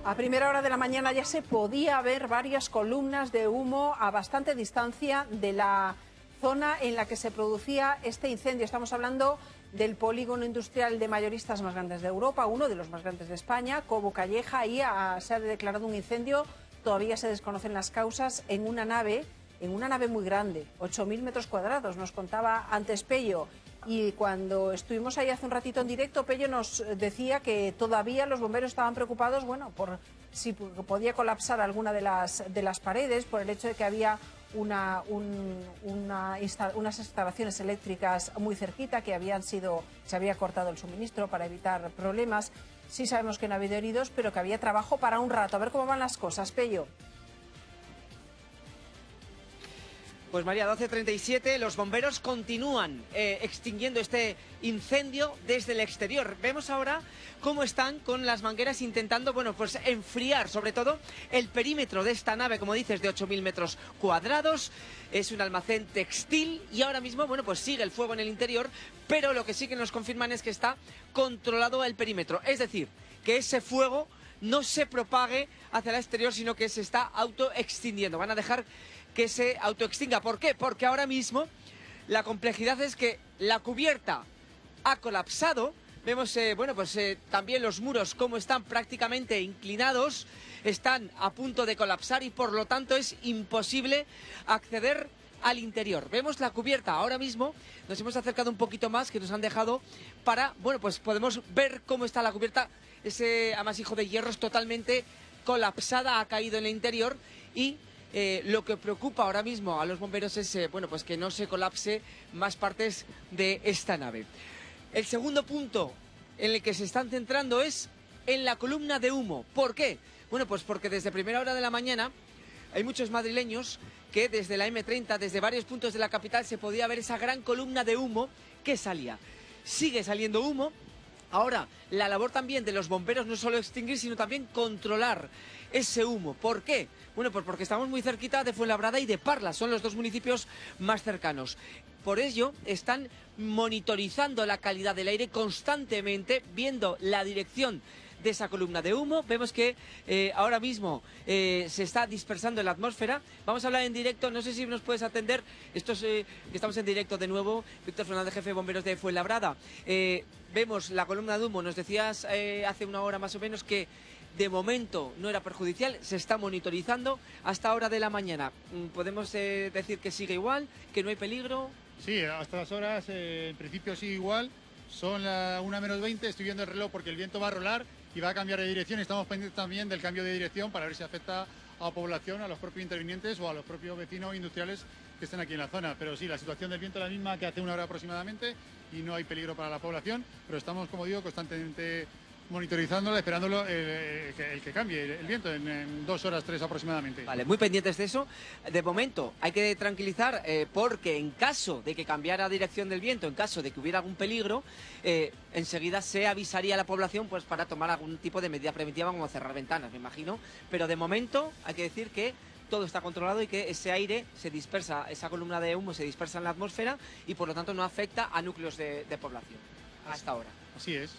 A primera hora de la mañana ya se podía ver varias columnas de humo a bastante distancia de la zona en la que se producía este incendio. Estamos hablando del polígono industrial de mayoristas más grandes de Europa, uno de los más grandes de España, Cobo Calleja. Ahí se ha declarado un incendio, todavía se desconocen las causas, en una nave muy grande, 8.000 metros cuadrados, nos contaba antes Pello. Y cuando estuvimos ahí hace un ratito en directo, Pello nos decía que todavía los bomberos estaban preocupados, bueno, por si podía colapsar alguna de las paredes, por el hecho de que había unas instalaciones eléctricas muy cerquita, que se había cortado el suministro para evitar problemas. Sí sabemos que no ha habido heridos, pero que había trabajo para un rato. A ver cómo van las cosas, Pello. Pues María, 12:37, los bomberos continúan extinguiendo este incendio desde el exterior. Vemos ahora cómo están con las mangueras intentando, bueno, pues enfriar sobre todo el perímetro de esta nave, como dices, de 8.000 metros cuadrados. Es un almacén textil y ahora mismo, bueno, pues sigue el fuego en el interior, pero lo que sí que nos confirman es que está controlado el perímetro. Es decir, que ese fuego no se propague hacia el exterior, sino que se está autoextinguiendo. Van a dejar que se autoextinga. ¿Por qué? Porque ahora mismo la complejidad es que la cubierta ha colapsado. Vemos, también los muros como están prácticamente inclinados, están a punto de colapsar y por lo tanto es imposible acceder al interior. Vemos la cubierta ahora mismo, nos hemos acercado un poquito más, que nos han dejado para, bueno, pues podemos ver cómo está la cubierta. Ese amasijo de hierros totalmente colapsada, ha caído en el interior y lo que preocupa ahora mismo a los bomberos es pues que no se colapse más partes de esta nave. El segundo punto en el que se están centrando es en la columna de humo. ¿Por qué? Bueno, pues porque desde primera hora de la mañana hay muchos madrileños que desde la M30, desde varios puntos de la capital, se podía ver esa gran columna de humo que salía. Sigue saliendo humo. Ahora, la labor también de los bomberos no es solo extinguir, sino también controlar ese humo. ¿Por qué? Bueno, pues porque estamos muy cerquita de Fuenlabrada y de Parla, son los dos municipios más cercanos. Por ello, están monitorizando la calidad del aire constantemente, viendo la dirección de esa columna de humo. Vemos que ahora mismo se está dispersando en la atmósfera. Vamos a hablar en directo, no sé si nos puedes atender. Estamos en directo de nuevo. Víctor Fernández, jefe de bomberos de Fuenlabrada. Vemos la columna de humo, nos decías hace una hora más o menos que de momento no era perjudicial, se está monitorizando hasta hora de la mañana. ¿Podemos decir que sigue igual, que no hay peligro? Sí, hasta las horas en principio sigue igual. Son la 1:20, estoy viendo el reloj porque el viento va a rolar y va a cambiar de dirección. Estamos pendientes también del cambio de dirección para ver si afecta a la población, a los propios intervinientes o a los propios vecinos industriales que estén aquí en la zona. Pero sí, la situación del viento es la misma que hace una hora aproximadamente y no hay peligro para la población, pero estamos, como digo, constantemente monitorizándolo, esperándolo el que cambie el viento en 2 horas, 3 aproximadamente. Vale, muy pendientes de eso. De momento hay que tranquilizar porque en caso de que cambiara dirección del viento, en caso de que hubiera algún peligro, enseguida se avisaría a la población pues para tomar algún tipo de medida preventiva como cerrar ventanas, me imagino. Pero de momento hay que decir que todo está controlado y que ese aire se dispersa, esa columna de humo se dispersa en la atmósfera y por lo tanto no afecta a núcleos de población hasta ahora. Así es,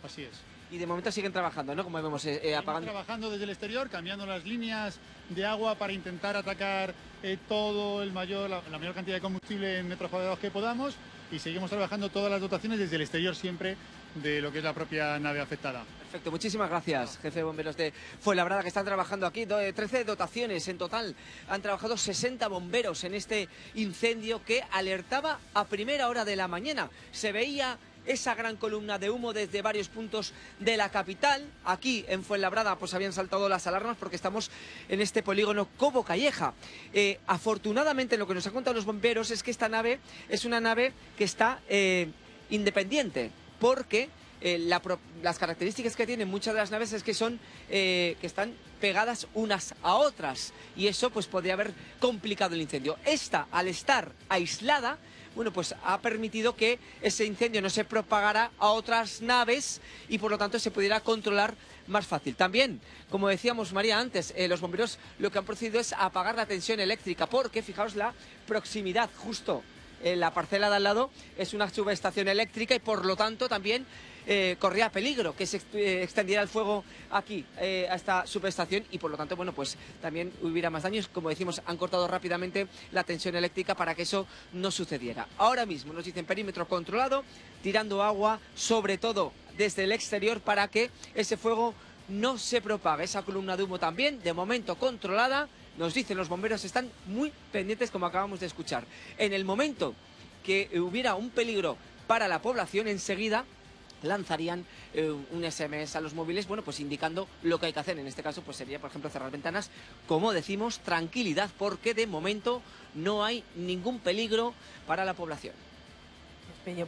así es. Y de momento siguen trabajando, ¿no? Como vemos, apagando. Estamos trabajando desde el exterior, cambiando las líneas de agua para intentar atacar la mayor cantidad de combustible en metros cuadrados que podamos y seguimos trabajando todas las dotaciones desde el exterior siempre de lo que es la propia nave afectada. Perfecto, muchísimas gracias, jefe de bomberos de Fuenlabrada, que están trabajando aquí. 13 dotaciones en total. Han trabajado 60 bomberos en este incendio que alertaba a primera hora de la mañana. Se veía esa gran columna de humo desde varios puntos de la capital. Aquí en Fuenlabrada pues habían saltado las alarmas porque estamos en este polígono Cobo Calleja. Afortunadamente lo que nos han contado los bomberos es que esta nave es una nave que está independiente, porque las características que tienen muchas de las naves es que que están pegadas unas a otras y eso pues podría haber complicado el incendio. Esta, al estar aislada, bueno, pues ha permitido que ese incendio no se propagara a otras naves y por lo tanto se pudiera controlar más fácil. También, como decíamos María antes, los bomberos lo que han procedido es apagar la tensión eléctrica porque, fijaos, la proximidad justo en la parcela de al lado es una subestación eléctrica y por lo tanto también corría peligro que se extendiera el fuego aquí, a esta subestación, y por lo tanto, bueno, pues también hubiera más daños. Como decimos, han cortado rápidamente la tensión eléctrica para que eso no sucediera. Ahora mismo nos dicen perímetro controlado, tirando agua, sobre todo desde el exterior, para que ese fuego no se propague. Esa columna de humo también, de momento controlada. Nos dicen los bomberos, están muy pendientes, como acabamos de escuchar. En el momento que hubiera un peligro para la población, enseguida lanzarían un SMS a los móviles, bueno, pues indicando lo que hay que hacer. En este caso, pues sería, por ejemplo, cerrar ventanas. Como decimos, tranquilidad, porque de momento no hay ningún peligro para la población.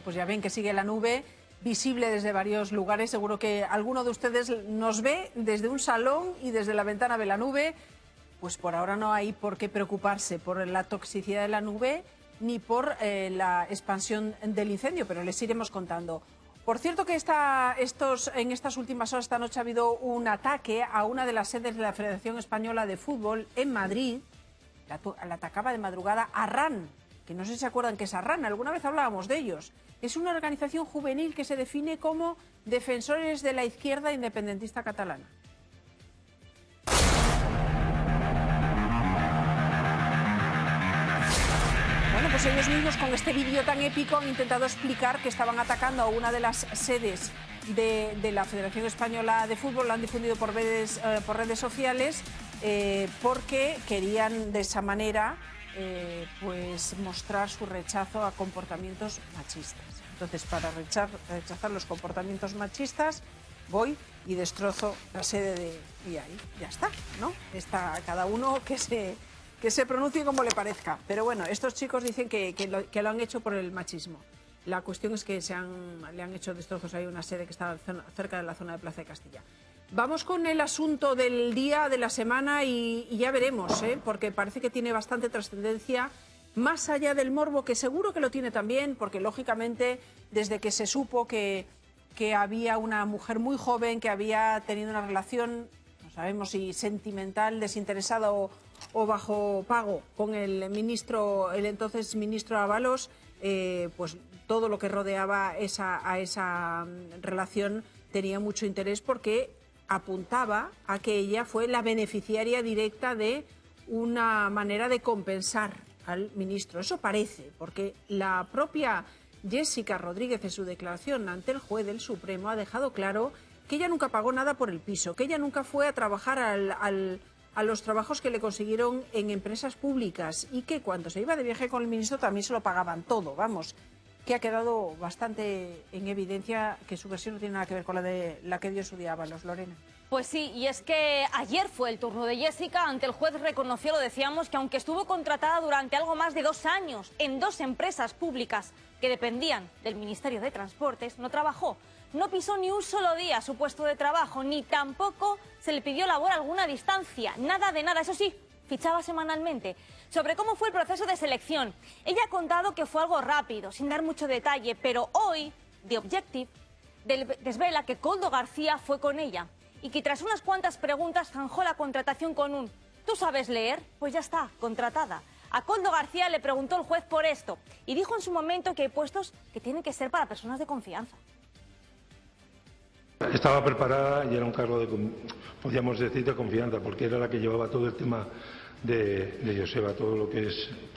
Pues ya ven que sigue la nube visible desde varios lugares. Seguro que alguno de ustedes nos ve desde un salón y desde la ventana ve la nube. Pues por ahora no hay por qué preocuparse por la toxicidad de la nube ni por la expansión del incendio, pero les iremos contando. Por cierto que en estas últimas horas, esta noche, ha habido un ataque a una de las sedes de la Federación Española de Fútbol en Madrid. La atacaba de madrugada Arran, que no sé si se acuerdan que es Arran, alguna vez hablábamos de ellos. Es una organización juvenil que se define como defensores de la izquierda independentista catalana. Bueno, pues ellos mismos con este vídeo tan épico han intentado explicar que estaban atacando a una de las sedes de la Federación Española de Fútbol. Lo han difundido por redes sociales porque querían de esa manera pues mostrar su rechazo a comportamientos machistas. Entonces, para rechazar los comportamientos machistas, voy y destrozo la sede y ahí ya está, ¿no? Está cada uno que se pronuncie como le parezca. Pero bueno, estos chicos dicen que lo han hecho por el machismo. La cuestión es que le han hecho destrozos ahí a una sede que está cerca de la zona de Plaza de Castilla. Vamos con el asunto del día, de la semana, y ya veremos, porque parece que tiene bastante trascendencia, más allá del morbo, que seguro que lo tiene también, porque lógicamente desde que se supo que había una mujer muy joven que había tenido una relación, no sabemos si sentimental, desinteresada o bajo pago con el entonces ministro Ábalos, pues todo lo que rodeaba a esa relación tenía mucho interés, porque apuntaba a que ella fue la beneficiaria directa de una manera de compensar al ministro. Eso parece, porque la propia Jessica Rodríguez, en su declaración ante el juez del Supremo, ha dejado claro que ella nunca pagó nada por el piso, que ella nunca fue a trabajar a los trabajos que le consiguieron en empresas públicas, y que cuando se iba de viaje con el ministro también se lo pagaban todo. Vamos, que ha quedado bastante en evidencia que su versión no tiene nada que ver con la que dio en su día Ábalos. Lorena. Pues sí, y es que ayer fue el turno de Jessica. Ante el juez reconoció, lo decíamos, que aunque estuvo contratada durante algo más de 2 años en 2 empresas públicas que dependían del Ministerio de Transportes, no trabajó. No pisó ni un solo día su puesto de trabajo, ni tampoco se le pidió labor a alguna distancia. Nada de nada, eso sí, fichaba semanalmente. Sobre cómo fue el proceso de selección, ella ha contado que fue algo rápido, sin dar mucho detalle, pero hoy, The Objective desvela que Koldo García fue con ella y que tras unas cuantas preguntas zanjó la contratación con un ¿tú sabes leer? Pues ya está, contratada. A Koldo García le preguntó el juez por esto y dijo en su momento que hay puestos que tienen que ser para personas de confianza. Estaba preparada y era un cargo podríamos decir, de confianza, porque era la que llevaba todo el tema de Joseba, todo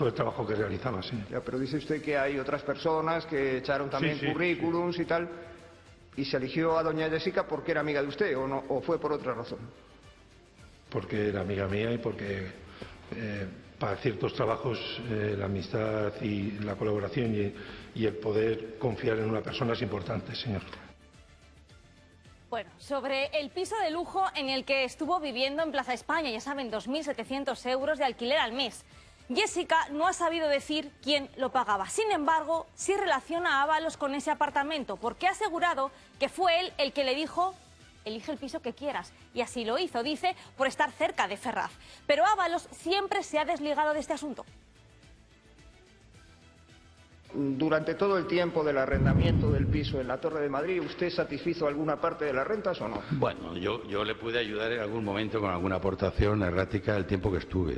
el trabajo que realizaba, sí. Ya, pero dice usted que hay otras personas que echaron también currículums y tal, y se eligió a doña Jessica porque era amiga de usted, ¿o no? ¿O fue por otra razón? Porque era amiga mía y porque para ciertos trabajos la amistad y la colaboración y el poder confiar en una persona es importante, señor. Bueno, sobre el piso de lujo en el que estuvo viviendo en Plaza España, ya saben, 2.700 euros de alquiler al mes. Jessica no ha sabido decir quién lo pagaba. Sin embargo, sí relaciona a Ábalos con ese apartamento, porque ha asegurado que fue él el que le dijo: elige el piso que quieras. Y así lo hizo, dice, por estar cerca de Ferraz. Pero Ábalos siempre se ha desligado de este asunto. Durante todo el tiempo del arrendamiento del piso en la Torre de Madrid, ¿usted satisfizo alguna parte de las rentas o no? Bueno, yo le pude ayudar en algún momento con alguna aportación errática el tiempo que estuve.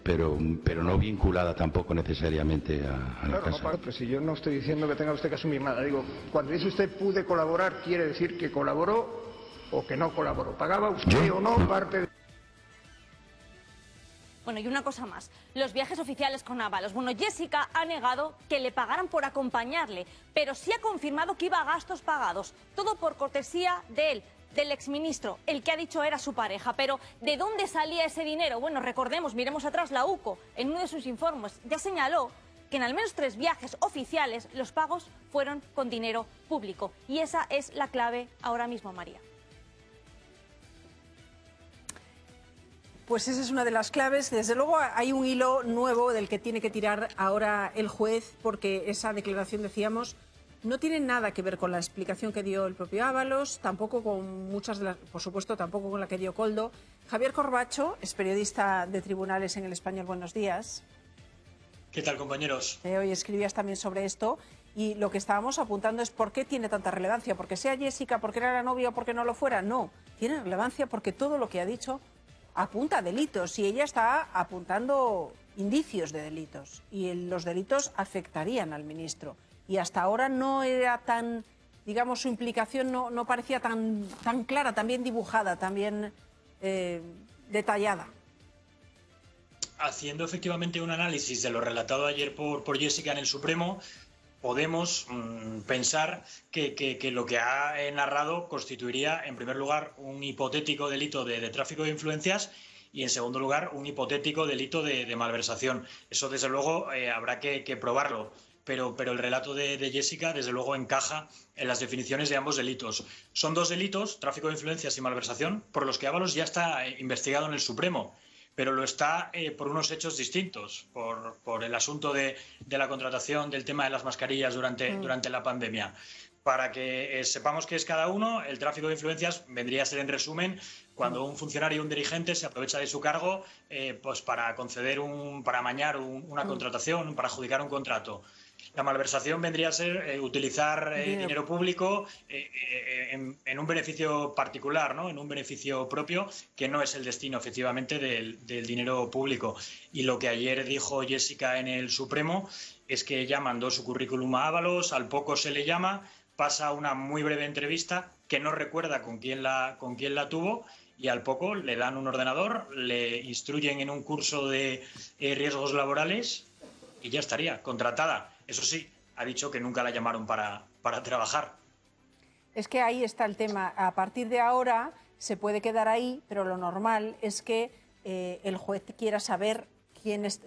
pero no vinculada tampoco necesariamente a la casa. No, pero si yo no estoy diciendo que tenga usted que asumir nada. Digo, cuando dice usted pude colaborar, quiere decir que colaboró o que no colaboró. ¿Pagaba usted o no parte de...? Bueno, y una cosa más, los viajes oficiales con Ábalos. Bueno, Jessica ha negado que le pagaran por acompañarle, pero sí ha confirmado que iba a gastos pagados, todo por cortesía de él, del exministro, el que ha dicho era su pareja. Pero ¿de dónde salía ese dinero? Bueno, recordemos, miremos atrás, la UCO, en uno de sus informes, ya señaló que en al menos 3 viajes oficiales los pagos fueron con dinero público. Y esa es la clave ahora mismo, María. Pues esa es una de las claves. Desde luego hay un hilo nuevo del que tiene que tirar ahora el juez, porque esa declaración, decíamos, no tiene nada que ver con la explicación que dio el propio Ábalos, tampoco con muchas de las, por supuesto, tampoco con la que dio Koldo. Javier Corbacho es periodista de Tribunales en El Español. Buenos días. ¿Qué tal, compañeros? Hoy escribías también sobre esto y lo que estábamos apuntando es por qué tiene tanta relevancia. ¿Porque sea Jessica, porque era la novia o porque no lo fuera? No, tiene relevancia porque todo lo que ha dicho apunta a delitos y ella está apuntando indicios de delitos y los delitos afectarían al ministro. Y hasta ahora no era tan, digamos, su implicación no parecía tan clara, tan bien dibujada, tan bien detallada. Haciendo efectivamente un análisis de lo relatado ayer por Jessica en el Supremo, podemos pensar que lo que ha narrado constituiría, en primer lugar, un hipotético delito de tráfico de influencias y, en segundo lugar, un hipotético delito de malversación. Eso, desde luego, habrá que probarlo. Pero el relato de Jessica, desde luego, encaja en las definiciones de ambos delitos. Son 2 delitos, tráfico de influencias y malversación, por los que Ábalos ya está investigado en el Supremo, pero lo está por unos hechos distintos, por el asunto de la contratación del tema de las mascarillas durante la pandemia. Para que sepamos qué es cada uno, el tráfico de influencias vendría a ser, en resumen, cuando un funcionario o un dirigente se aprovecha de su cargo pues para conceder para amañar una contratación, para adjudicar un contrato. La malversación vendría a ser utilizar dinero público en un beneficio particular, ¿no? En un beneficio propio, que no es el destino, efectivamente, del dinero público. Y lo que ayer dijo Jessica en el Supremo es que ella mandó su currículum a Ábalos, al poco se le llama, pasa una muy breve entrevista, que no recuerda con quién la tuvo, y al poco le dan un ordenador, le instruyen en un curso de riesgos laborales y ya estaría, contratada. Eso sí, ha dicho que nunca la llamaron para trabajar. Es que ahí está el tema. A partir de ahora se puede quedar ahí, pero lo normal es que el juez quiera saber quién es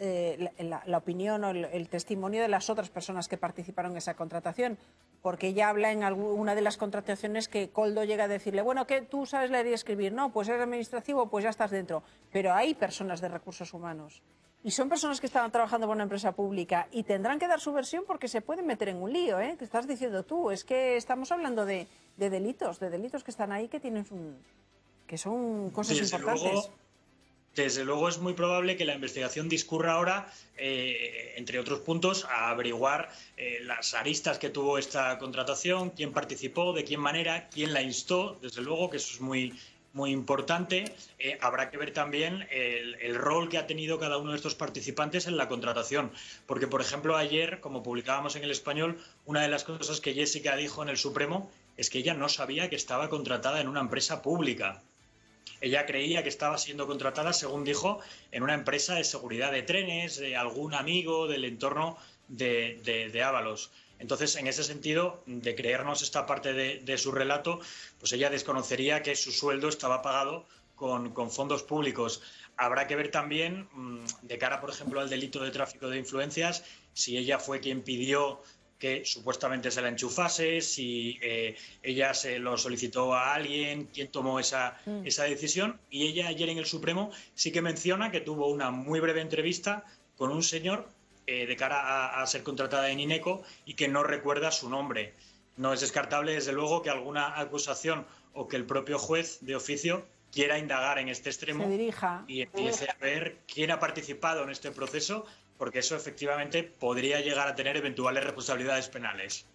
la opinión o el testimonio de las otras personas que participaron en esa contratación. Porque ella habla en alguna de las contrataciones que Koldo llega a decirle, bueno, ¿qué tú sabes leer y escribir? No, pues eres administrativo, pues ya estás dentro. Pero hay personas de recursos humanos. Y son personas que estaban trabajando para una empresa pública y tendrán que dar su versión porque se pueden meter en un lío, ¿eh? Que estás diciendo tú. Es que estamos hablando de delitos que están ahí que son cosas importantes. Desde luego es muy probable que la investigación discurra ahora, entre otros puntos, a averiguar las aristas que tuvo esta contratación, quién participó, de qué manera, quién la instó, desde luego, que eso es muy importante. Habrá que ver también el rol que ha tenido cada uno de estos participantes en la contratación. Porque, por ejemplo, ayer, como publicábamos en El Español, una de las cosas que Jessica dijo en el Supremo es que ella no sabía que estaba contratada en una empresa pública. Ella creía que estaba siendo contratada, según dijo, en una empresa de seguridad de trenes, de algún amigo del entorno de Ábalos. Entonces, en ese sentido, de creernos esta parte de su relato, pues ella desconocería que su sueldo estaba pagado con fondos públicos. Habrá que ver también, de cara, por ejemplo, al delito de tráfico de influencias, si ella fue quien pidió que supuestamente se la enchufase, si ella se lo solicitó a alguien, quién tomó esa decisión. Y ella ayer en el Supremo sí que menciona que tuvo una muy breve entrevista con un señor de cara a ser contratada en INECO y que no recuerda su nombre. No es descartable, desde luego, que alguna acusación o que el propio juez de oficio quiera indagar en este extremo y empiece a ver quién ha participado en este proceso, porque eso efectivamente podría llegar a tener eventuales responsabilidades penales.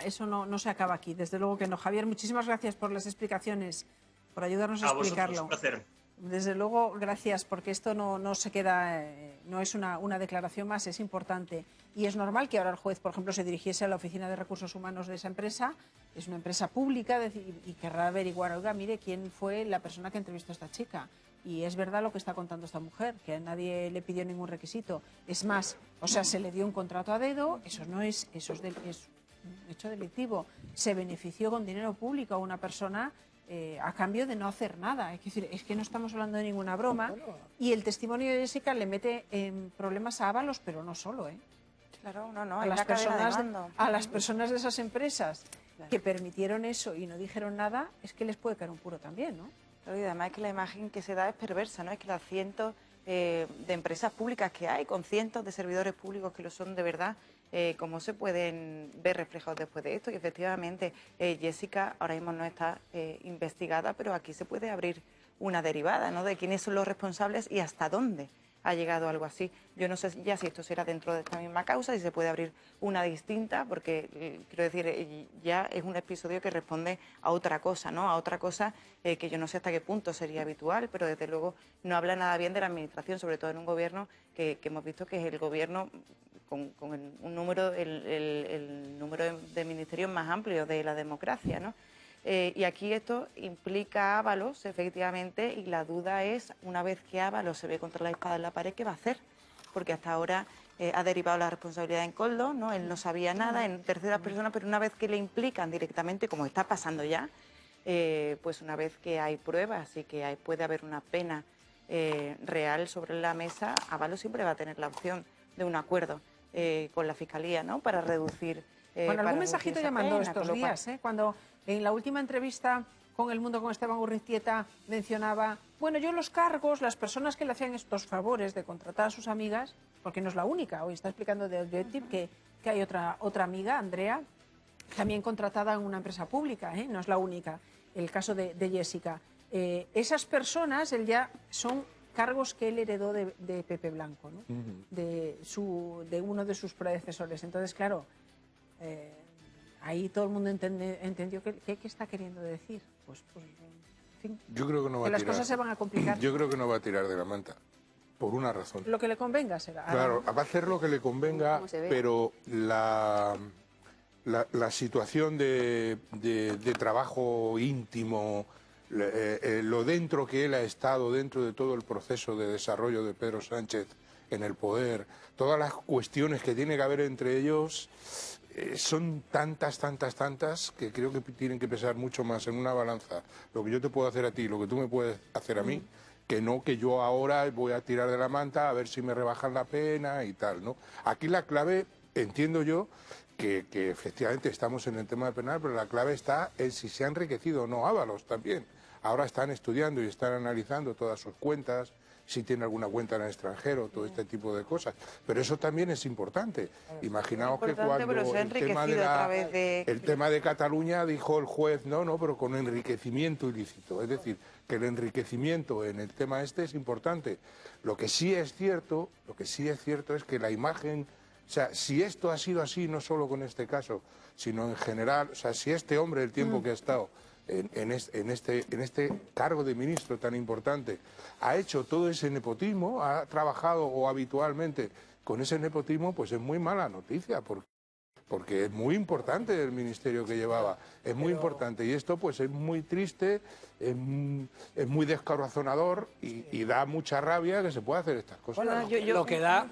Eso no se acaba aquí, desde luego que no. Javier, muchísimas gracias por las explicaciones, por ayudarnos a explicarlo. Vosotros, un placer. Desde luego, gracias, porque esto no se queda, no es una declaración más, es importante. Y es normal que ahora el juez, por ejemplo, se dirigiese a la Oficina de Recursos Humanos de esa empresa, es una empresa pública, y querrá averiguar, oiga, mire, quién fue la persona que entrevistó a esta chica. Y es verdad lo que está contando esta mujer, que a nadie le pidió ningún requisito. Es más, o sea, se le dio un contrato a dedo, eso es un hecho delictivo. Se benefició con dinero público a una persona a cambio de no hacer nada. Es decir, es que no estamos hablando de ninguna broma. Y el testimonio de Jessica le mete en problemas a Ábalos, pero no solo, ¿eh? Claro, a las personas de esas empresas que permitieron eso y no dijeron nada, es que les puede caer un puro también, ¿no? Y además es que la imagen que se da es perversa, ¿no? Es que las cientos de empresas públicas que hay, con cientos de servidores públicos que lo son de verdad, cómo se pueden ver reflejados después de esto. Y efectivamente, Jessica ahora mismo no está investigada, pero aquí se puede abrir una derivada, ¿no? De quiénes son los responsables y hasta dónde ha llegado algo así. Yo no sé ya si esto será dentro de esta misma causa, si se puede abrir una distinta, porque quiero decir, ya es un episodio que responde a otra cosa, ¿no? A otra cosa que yo no sé hasta qué punto sería habitual, pero desde luego no habla nada bien de la administración, sobre todo en un gobierno que hemos visto que es el gobierno con el número de ministerios más amplio de la democracia, ¿no? Y aquí esto implica a Ábalos, efectivamente, y la duda es, una vez que Ábalos se ve contra la espada en la pared, ¿qué va a hacer? Porque hasta ahora ha derivado la responsabilidad en Koldo, ¿no? Él no sabía nada, en terceras personas, pero una vez que le implican directamente, como está pasando ya, pues una vez que hay pruebas y que puede haber una pena real sobre la mesa, Ábalos siempre va a tener la opción de un acuerdo con la Fiscalía, ¿no? Para reducir... Bueno, algún mensajito ya mandó estos días, cuando en la última entrevista con El Mundo con Esteban Urriztieta mencionaba, bueno, yo los cargos, las personas que le hacían estos favores de contratar a sus amigas, porque no es la única, hoy está explicando de Objective que hay otra amiga, Andrea, también contratada en una empresa pública, no es la única, el caso de Jessica. Esas personas, él ya son cargos que él heredó de Pepe Blanco, ¿no? de uno de sus predecesores. Entonces, claro, ahí todo el mundo entendió qué está queriendo decir. Pues en fin, yo creo que no va a las tirar. Cosas se van a complicar. Yo creo que no va a tirar de la manta, por una razón. Lo que le convenga será. Claro, va a hacer lo que le convenga, pero la situación de trabajo íntimo, lo dentro que él ha estado, dentro de todo el proceso de desarrollo de Pedro Sánchez en el poder, todas las cuestiones que tiene que haber entre ellos, son tantas, que creo que tienen que pesar mucho más en una balanza lo que yo te puedo hacer a ti, lo que tú me puedes hacer a mí, que no que yo ahora voy a tirar de la manta a ver si me rebajan la pena y tal, ¿no? Aquí la clave, entiendo yo, que efectivamente estamos en el tema penal, pero la clave está en si se ha enriquecido o no Ábalos también. Ahora están estudiando y están analizando todas sus cuentas, si tiene alguna cuenta en el extranjero, todo este tipo de cosas. Pero eso también es importante. Imaginaos que cuando el tema de Cataluña dijo el juez, no, pero con enriquecimiento ilícito. Es decir, que el enriquecimiento en el tema este es importante. Lo que sí es cierto es que la imagen, o sea, si esto ha sido así, no solo con este caso, sino en general, o sea, si este hombre, el tiempo que ha estado en este cargo de ministro tan importante, ha hecho todo ese nepotismo, ha trabajado o habitualmente con ese nepotismo, pues es muy mala noticia, porque es muy importante el ministerio que llevaba, es muy importante, y esto pues es muy triste, es muy descorazonador y da mucha rabia que se pueda hacer estas cosas. Bueno, lo que da...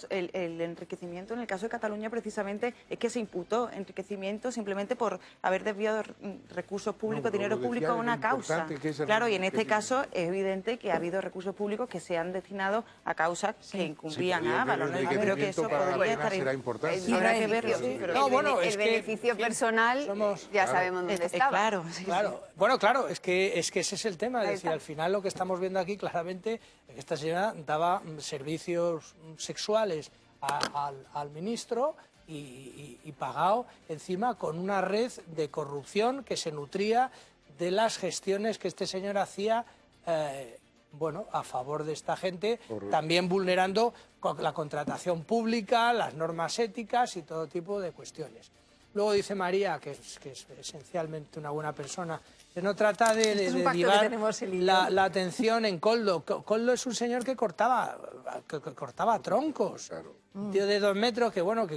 el enriquecimiento en el caso de Cataluña precisamente es que se imputó enriquecimiento simplemente por haber desviado recursos públicos, dinero público a una causa. Claro, y en este caso es evidente que ha habido recursos públicos que se han destinado a causas que incumplían a Ábalos, ¿no? Creo que eso podría estar... Habrá que verlo. El beneficio personal ya sabemos dónde estaba. Claro. Bueno, claro, es que ese es el tema. Es decir, al final lo que estamos viendo aquí claramente es que esta señora daba servicios sexuales al ministro y pagado encima con una red de corrupción que se nutría de las gestiones que este señor hacía a favor de esta gente, también vulnerando la contratación pública, las normas éticas y todo tipo de cuestiones. Luego dice María, que es esencialmente una buena persona no trata de derivar la atención en Koldo. Koldo es un señor que cortaba troncos. Claro. Un tío de 2 metros que, bueno,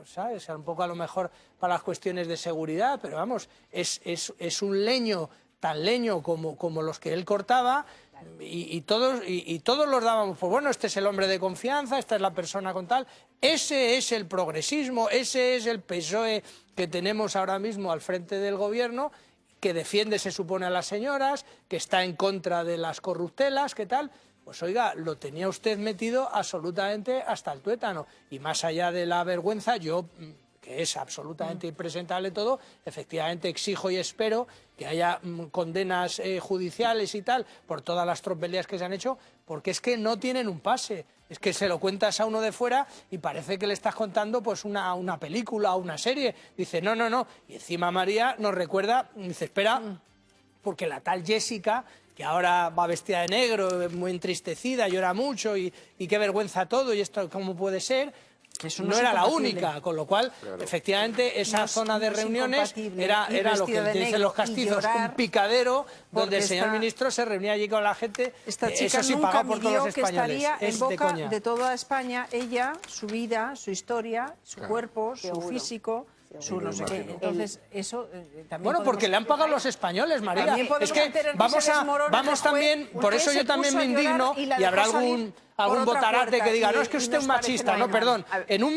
¿sabes? Un poco a lo mejor para las cuestiones de seguridad, pero vamos, es un leño, tan leño como los que él cortaba, y todos los dábamos, pues bueno, este es el hombre de confianza, esta es la persona con tal. Ese es el progresismo, ese es el PSOE que tenemos ahora mismo al frente del gobierno, que defiende, se supone, a las señoras, que está en contra de las corruptelas, ¿qué tal? Pues oiga, lo tenía usted metido absolutamente hasta el tuétano. Y más allá de la vergüenza, yo, que es absolutamente impresentable todo, efectivamente exijo y espero que haya condenas judiciales y tal por todas las tropelías que se han hecho, porque es que no tienen un pase. Es que se lo cuentas a uno de fuera y parece que le estás contando pues una película o una serie. Dice, no, no, no. Y encima María nos recuerda, dice, espera, porque la tal Jessica, que ahora va vestida de negro, muy entristecida, llora mucho y qué vergüenza todo, y esto cómo puede ser, eso no era la única, con lo cual, efectivamente, esa zona de reuniones era lo que dicen los castizos, un picadero donde el señor ministro se reunía allí con la gente. Esta chica eso sí, nunca pagado por todos los midió que españoles. estaría en boca de de toda España, ella, su vida, su historia, su cuerpo, su físico, su no sé qué. Entonces, eso también. Bueno, porque le han pagado los españoles, María. Es que vamos también, por eso yo también me indigno, y habrá algún botarate que diga, no, es que usted es un machista. No, perdón. En un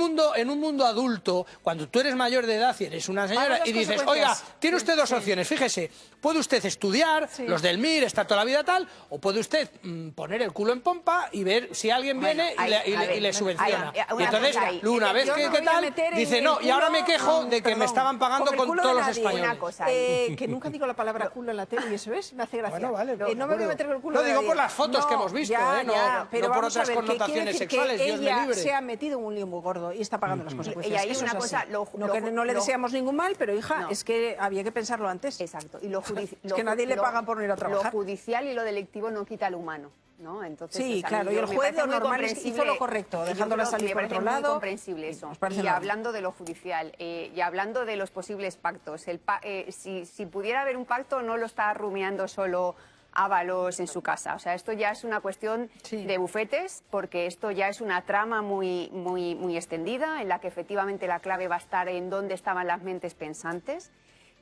mundo adulto, cuando tú eres mayor de edad y eres una señora y dices, oiga, tiene usted dos opciones, fíjese, puede usted estudiar, los del MIR, está toda la vida tal, o puede usted poner el culo en pompa y ver si alguien viene y le subvenciona. Y entonces, una vez que tal, dice, no, y ahora me quejo de que me estaban pagando con todos los españoles. Que nunca digo la palabra culo en la tele y eso es, me hace gracia. Bueno, vale, no me voy a meter con el culo. Lo digo por las fotos que hemos visto, no por otras connotaciones sexuales, Dios me libre. Se ha metido en un lío muy gordo y está pagando las consecuencias. Y ahí una cosa, no le deseamos ningún mal, pero hija, es que había que pensarlo antes. Exacto. Y es que nadie le paga por no ir a trabajar. Lo judicial y lo delictivo no quita lo humano, ¿no? Entonces, sí, claro, y el juez lo normal hizo lo correcto, dejándola salir por otro lado. Es muy comprensible eso. Y hablando de lo judicial, y hablando de los posibles pactos, si pudiera haber un pacto, no lo está rumiando solo Ábalos en su casa. O sea, esto ya es una cuestión de bufetes, porque esto ya es una trama muy extendida, en la que efectivamente la clave va a estar en dónde estaban las mentes pensantes.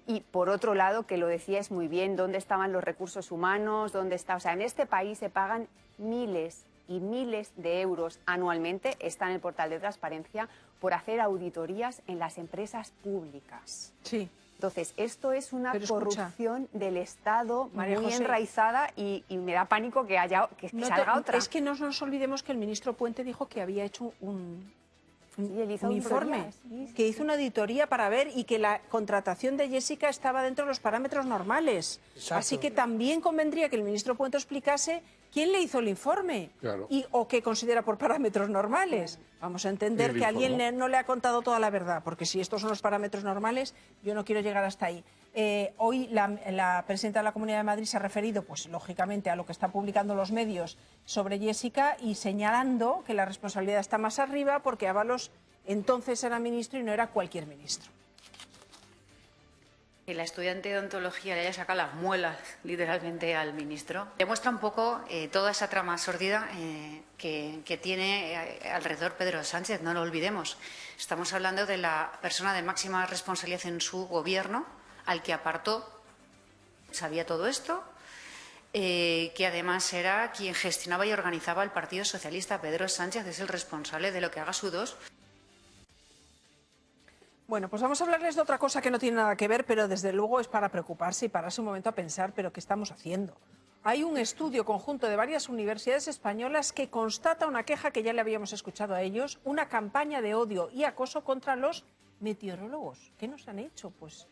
Y por otro lado, que lo decías muy bien, dónde estaban los recursos humanos, dónde está. O sea, en este país se pagan miles y miles de euros anualmente, está en el portal de transparencia, por hacer auditorías en las empresas públicas. Sí. Entonces, esto es una corrupción del Estado muy enraizada y me da pánico que salga otra. Es que no nos olvidemos que el ministro Puente dijo que había hecho un informe, que hizo una auditoría para ver y que la contratación de Jessica estaba dentro de los parámetros normales. Exacto. Así que también convendría que el ministro Puente explicase quién le hizo el informe o qué considera por parámetros normales. Vamos a entender que alguien no le ha contado toda la verdad, porque si estos son los parámetros normales, yo no quiero llegar hasta ahí. Hoy la presidenta de la Comunidad de Madrid se ha referido, pues lógicamente, a lo que están publicando los medios sobre Jessica y señalando que la responsabilidad está más arriba porque Ábalos entonces era ministro y no era cualquier ministro. Que la estudiante de odontología le haya sacado las muelas literalmente al ministro demuestra un poco toda esa trama sórdida que tiene alrededor Pedro Sánchez, no lo olvidemos. Estamos hablando de la persona de máxima responsabilidad en su gobierno, al que apartó, sabía todo esto, que además era quien gestionaba y organizaba el Partido Socialista. Pedro Sánchez es el responsable de lo que haga su dos. Bueno, pues vamos a hablarles de otra cosa que no tiene nada que ver, pero desde luego es para preocuparse y pararse un momento a pensar, pero ¿qué estamos haciendo? Hay un estudio conjunto de varias universidades españolas que constata una queja que ya le habíamos escuchado a ellos, una campaña de odio y acoso contra los meteorólogos. ¿Qué nos han hecho? Pues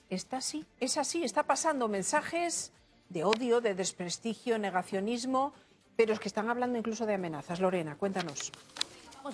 es así, está pasando mensajes de odio, de desprestigio, negacionismo, pero es que están hablando incluso de amenazas. Lorena, cuéntanos.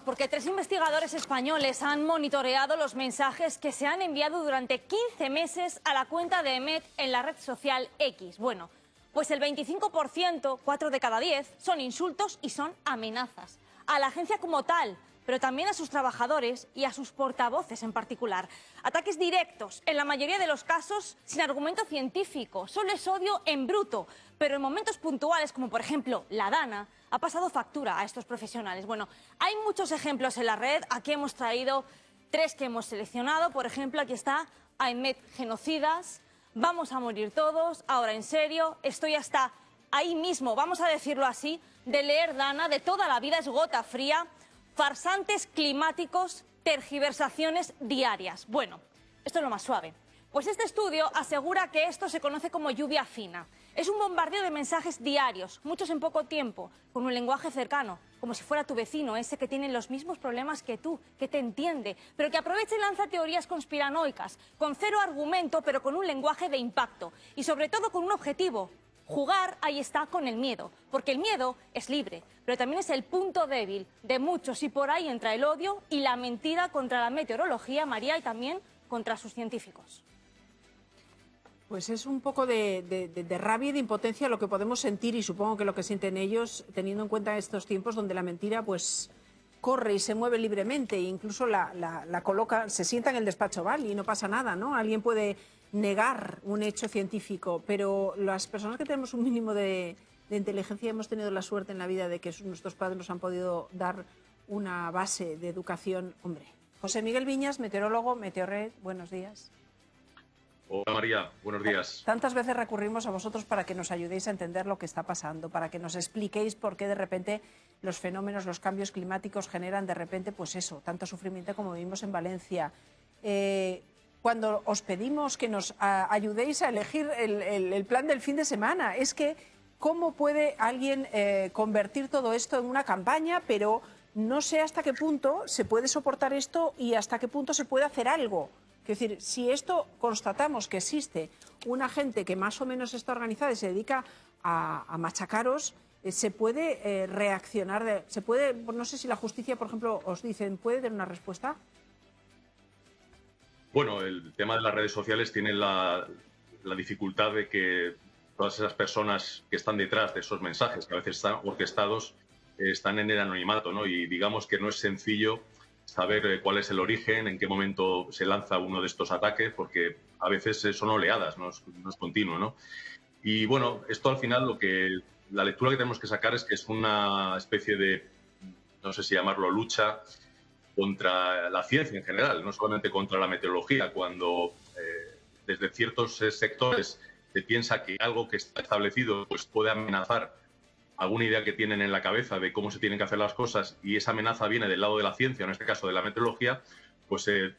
Porque 3 investigadores españoles han monitoreado los mensajes que se han enviado durante 15 meses a la cuenta de Emmet en la red social X. Bueno, pues el 25%, 4 de cada 10, son insultos y son amenazas. A la agencia como tal, pero también a sus trabajadores y a sus portavoces en particular. Ataques directos, en la mayoría de los casos sin argumento científico, solo es odio en bruto, pero en momentos puntuales, como por ejemplo la Dana, ha pasado factura a estos profesionales. Bueno, hay muchos ejemplos en la red, aquí hemos traído 3 que hemos seleccionado. Por ejemplo, aquí está AEMET genocidas, vamos a morir todos, ahora en serio, estoy hasta ahí mismo, vamos a decirlo así, de leer Dana, de toda la vida es gota fría, farsantes climáticos, tergiversaciones diarias. Bueno, esto es lo más suave. Pues este estudio asegura que esto se conoce como lluvia fina. Es un bombardeo de mensajes diarios, muchos en poco tiempo, con un lenguaje cercano, como si fuera tu vecino, ese que tiene los mismos problemas que tú, que te entiende, pero que aprovecha y lanza teorías conspiranoicas, con 0 argumento, pero con un lenguaje de impacto. Y sobre todo con un objetivo: jugar, ahí está, con el miedo. Porque el miedo es libre, pero también es el punto débil de muchos, y por ahí entra el odio y la mentira contra la meteorología, María, y también contra sus científicos. Pues es un poco de rabia y de impotencia lo que podemos sentir, y supongo que lo que sienten ellos, teniendo en cuenta estos tiempos donde la mentira pues corre y se mueve libremente, e incluso la coloca, se sienta en el despacho Oval y no pasa nada, ¿no? Alguien puede negar un hecho científico, pero las personas que tenemos un mínimo de inteligencia hemos tenido la suerte en la vida de que nuestros padres nos han podido dar una base de educación. Hombre, José Miguel Viñas, meteorólogo, Meteorred, buenos días. Hola María, buenos días. Tantas veces recurrimos a vosotros para que nos ayudéis a entender lo que está pasando, para que nos expliquéis por qué de repente los fenómenos, los cambios climáticos generan de repente, pues eso, tanto sufrimiento como vivimos en Valencia. Cuando os pedimos que nos ayudéis a elegir el plan del fin de semana, es que ¿cómo puede alguien convertir todo esto en una campaña? Pero no sé hasta qué punto se puede soportar esto y hasta qué punto se puede hacer algo. Es decir, si esto constatamos que existe una gente que más o menos está organizada y se dedica a machacaros, se puede reaccionar, se puede, no sé si la justicia, por ejemplo, os dicen, ¿puede dar una respuesta? Bueno, el tema de las redes sociales tiene la dificultad de que todas esas personas que están detrás de esos mensajes, que a veces están orquestados, están en el anonimato, ¿no? Y digamos que no es sencillo saber cuál es el origen, en qué momento se lanza uno de estos ataques, porque a veces son oleadas, no es continuo, ¿no? Y bueno, esto al final la lectura que tenemos que sacar es que es una especie de, no sé si llamarlo lucha contra la ciencia en general, no solamente contra la meteorología, cuando desde ciertos sectores se piensa que algo que está establecido pues puede amenazar alguna idea que tienen en la cabeza de cómo se tienen que hacer las cosas, y esa amenaza viene del lado de la ciencia, en este caso de la meteorología, pues se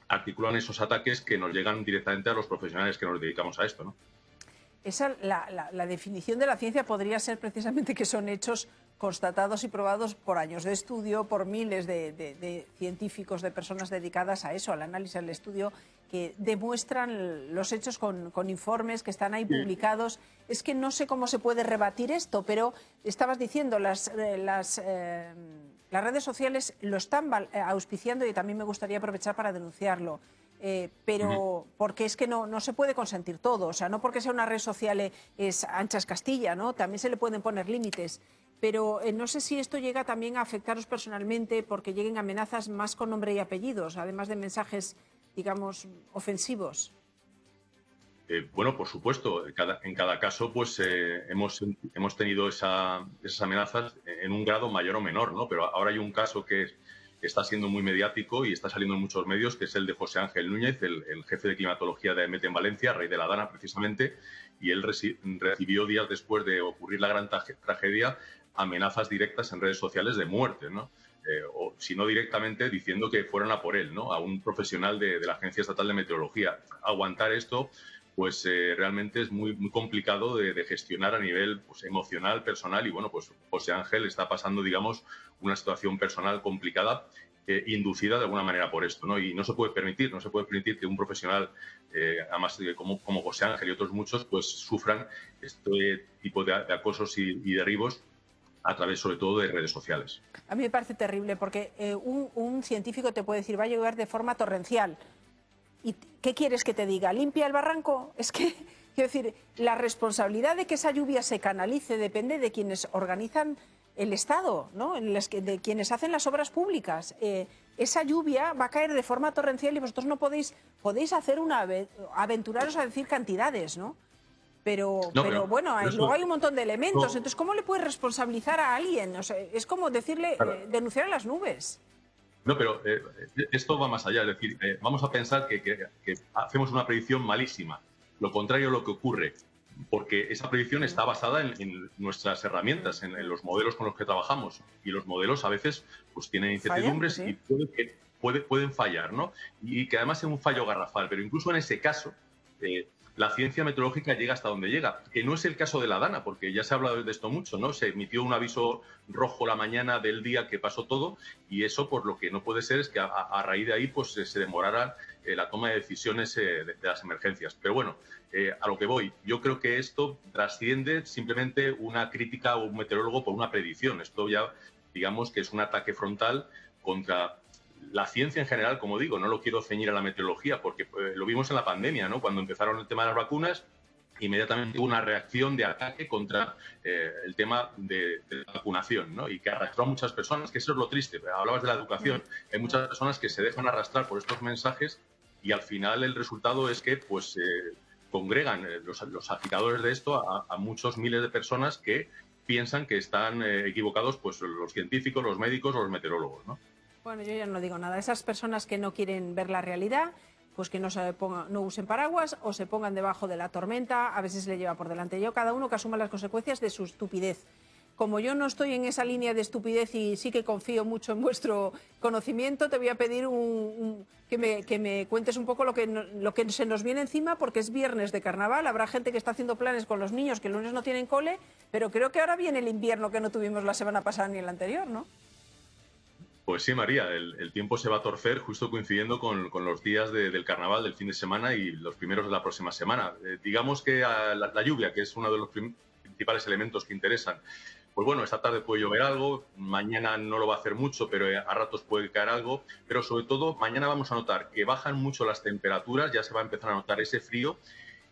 articulan esos ataques que nos llegan directamente a los profesionales que nos dedicamos a esto, ¿no? La definición de la ciencia podría ser precisamente que son hechos constatados y probados por años de estudio, por miles de científicos, de personas dedicadas a eso, al análisis, al estudio, que demuestran los hechos con informes que están ahí publicados. Es que no sé cómo se puede rebatir esto, pero estabas diciendo, las redes sociales lo están auspiciando, y también me gustaría aprovechar para denunciarlo. Pero porque es que no se puede consentir todo, o sea, no porque sea una red social es ancha es Castilla, ¿no? También se le pueden poner límites, pero no sé si esto llega también a afectaros personalmente, porque lleguen amenazas más con nombre y apellidos, además de mensajes, digamos, ofensivos. Bueno, por supuesto, en cada caso pues hemos tenido esas amenazas en un grado mayor o menor, ¿no? Pero ahora hay un caso que está siendo muy mediático y está saliendo en muchos medios, que es el de José Ángel Núñez, el jefe de climatología de AEMET en Valencia, rey de la Dana precisamente, y él recibió días después de ocurrir la gran tragedia amenazas directas en redes sociales de muerte, ¿no? O si no directamente diciendo que fueran a por él, ¿no? A un profesional de la Agencia Estatal de Meteorología. Aguantar esto pues realmente es muy complicado de gestionar a nivel pues, emocional, personal, y bueno, pues José Ángel está pasando, digamos, una situación personal complicada, inducida de alguna manera por esto, ¿no? Y no se puede permitir que un profesional, además como José Ángel y otros muchos, pues sufran este tipo de acosos y derribos a través, sobre todo, de redes sociales. A mí me parece terrible, porque un científico te puede decir, va a llover de forma torrencial. ¿Y qué quieres que te diga? ¿Limpia el barranco? Es que, quiero decir, la responsabilidad de que esa lluvia se canalice depende de quienes organizan el Estado, ¿no? De quienes hacen las obras públicas. Esa lluvia va a caer de forma torrencial y vosotros no podéis hacer aventuraros a decir cantidades, ¿no? Pero bueno, luego hay un montón de elementos. Entonces, ¿cómo le puedes responsabilizar a alguien? O sea, es como decirle, denunciar a las nubes. No, pero esto va más allá. Es decir, vamos a pensar que hacemos una predicción malísima. Lo contrario es lo que ocurre. Porque esa predicción está basada en nuestras herramientas, en los modelos con los que trabajamos. Y los modelos a veces pues tienen incertidumbres y pueden fallar, ¿no? Y que además es un fallo garrafal. Pero incluso en ese caso, la ciencia meteorológica llega hasta donde llega. Que no es el caso de la Dana, porque ya se ha hablado de esto mucho, ¿no? Se emitió un aviso rojo la mañana del día que pasó todo y eso, pues lo que no puede ser es que a raíz de ahí pues se demorara la toma de decisiones de las emergencias. Pero bueno, a lo que voy, yo creo que esto trasciende simplemente una crítica a un meteorólogo por una predicción. Esto ya, digamos, que es un ataque frontal contra la ciencia en general, como digo. No lo quiero ceñir a la meteorología, porque lo vimos en la pandemia, ¿no? Cuando empezaron el tema de las vacunas, inmediatamente hubo una reacción de ataque contra el tema de la vacunación, ¿no? Y que arrastró a muchas personas, que eso es lo triste. Hablabas de la educación. Hay muchas personas que se dejan arrastrar por estos mensajes y al final el resultado es que pues congregan los agitadores de esto a muchos miles de personas que piensan que están equivocados pues los científicos, los médicos o los meteorólogos, ¿no? Bueno, yo ya no digo nada. Esas personas que no quieren ver la realidad, pues que no usen paraguas o se pongan debajo de la tormenta, a veces le lleva por delante. Yo, cada uno que asuma las consecuencias de su estupidez. Como yo no estoy en esa línea de estupidez y sí que confío mucho en vuestro conocimiento, te voy a pedir que me cuentes un poco lo que se nos viene encima, porque es viernes de carnaval. Habrá gente que está haciendo planes con los niños que el lunes no tienen cole, pero creo que ahora viene el invierno que no tuvimos la semana pasada ni el anterior, ¿no? Pues sí, María, el tiempo se va a torcer justo coincidiendo con los días del carnaval del fin de semana y los primeros de la próxima semana. Digamos que la lluvia, que es uno de los principales elementos que interesan, pues bueno, esta tarde puede llover algo, mañana no lo va a hacer mucho, pero a ratos puede caer algo, pero sobre todo mañana vamos a notar que bajan mucho las temperaturas, ya se va a empezar a notar ese frío,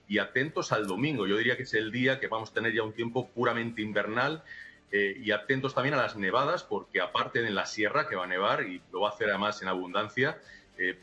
y atentos al domingo. Yo diría que es el día que vamos a tener ya un tiempo puramente invernal, y atentos también a las nevadas, porque aparte en la sierra, que va a nevar y lo va a hacer además en abundancia,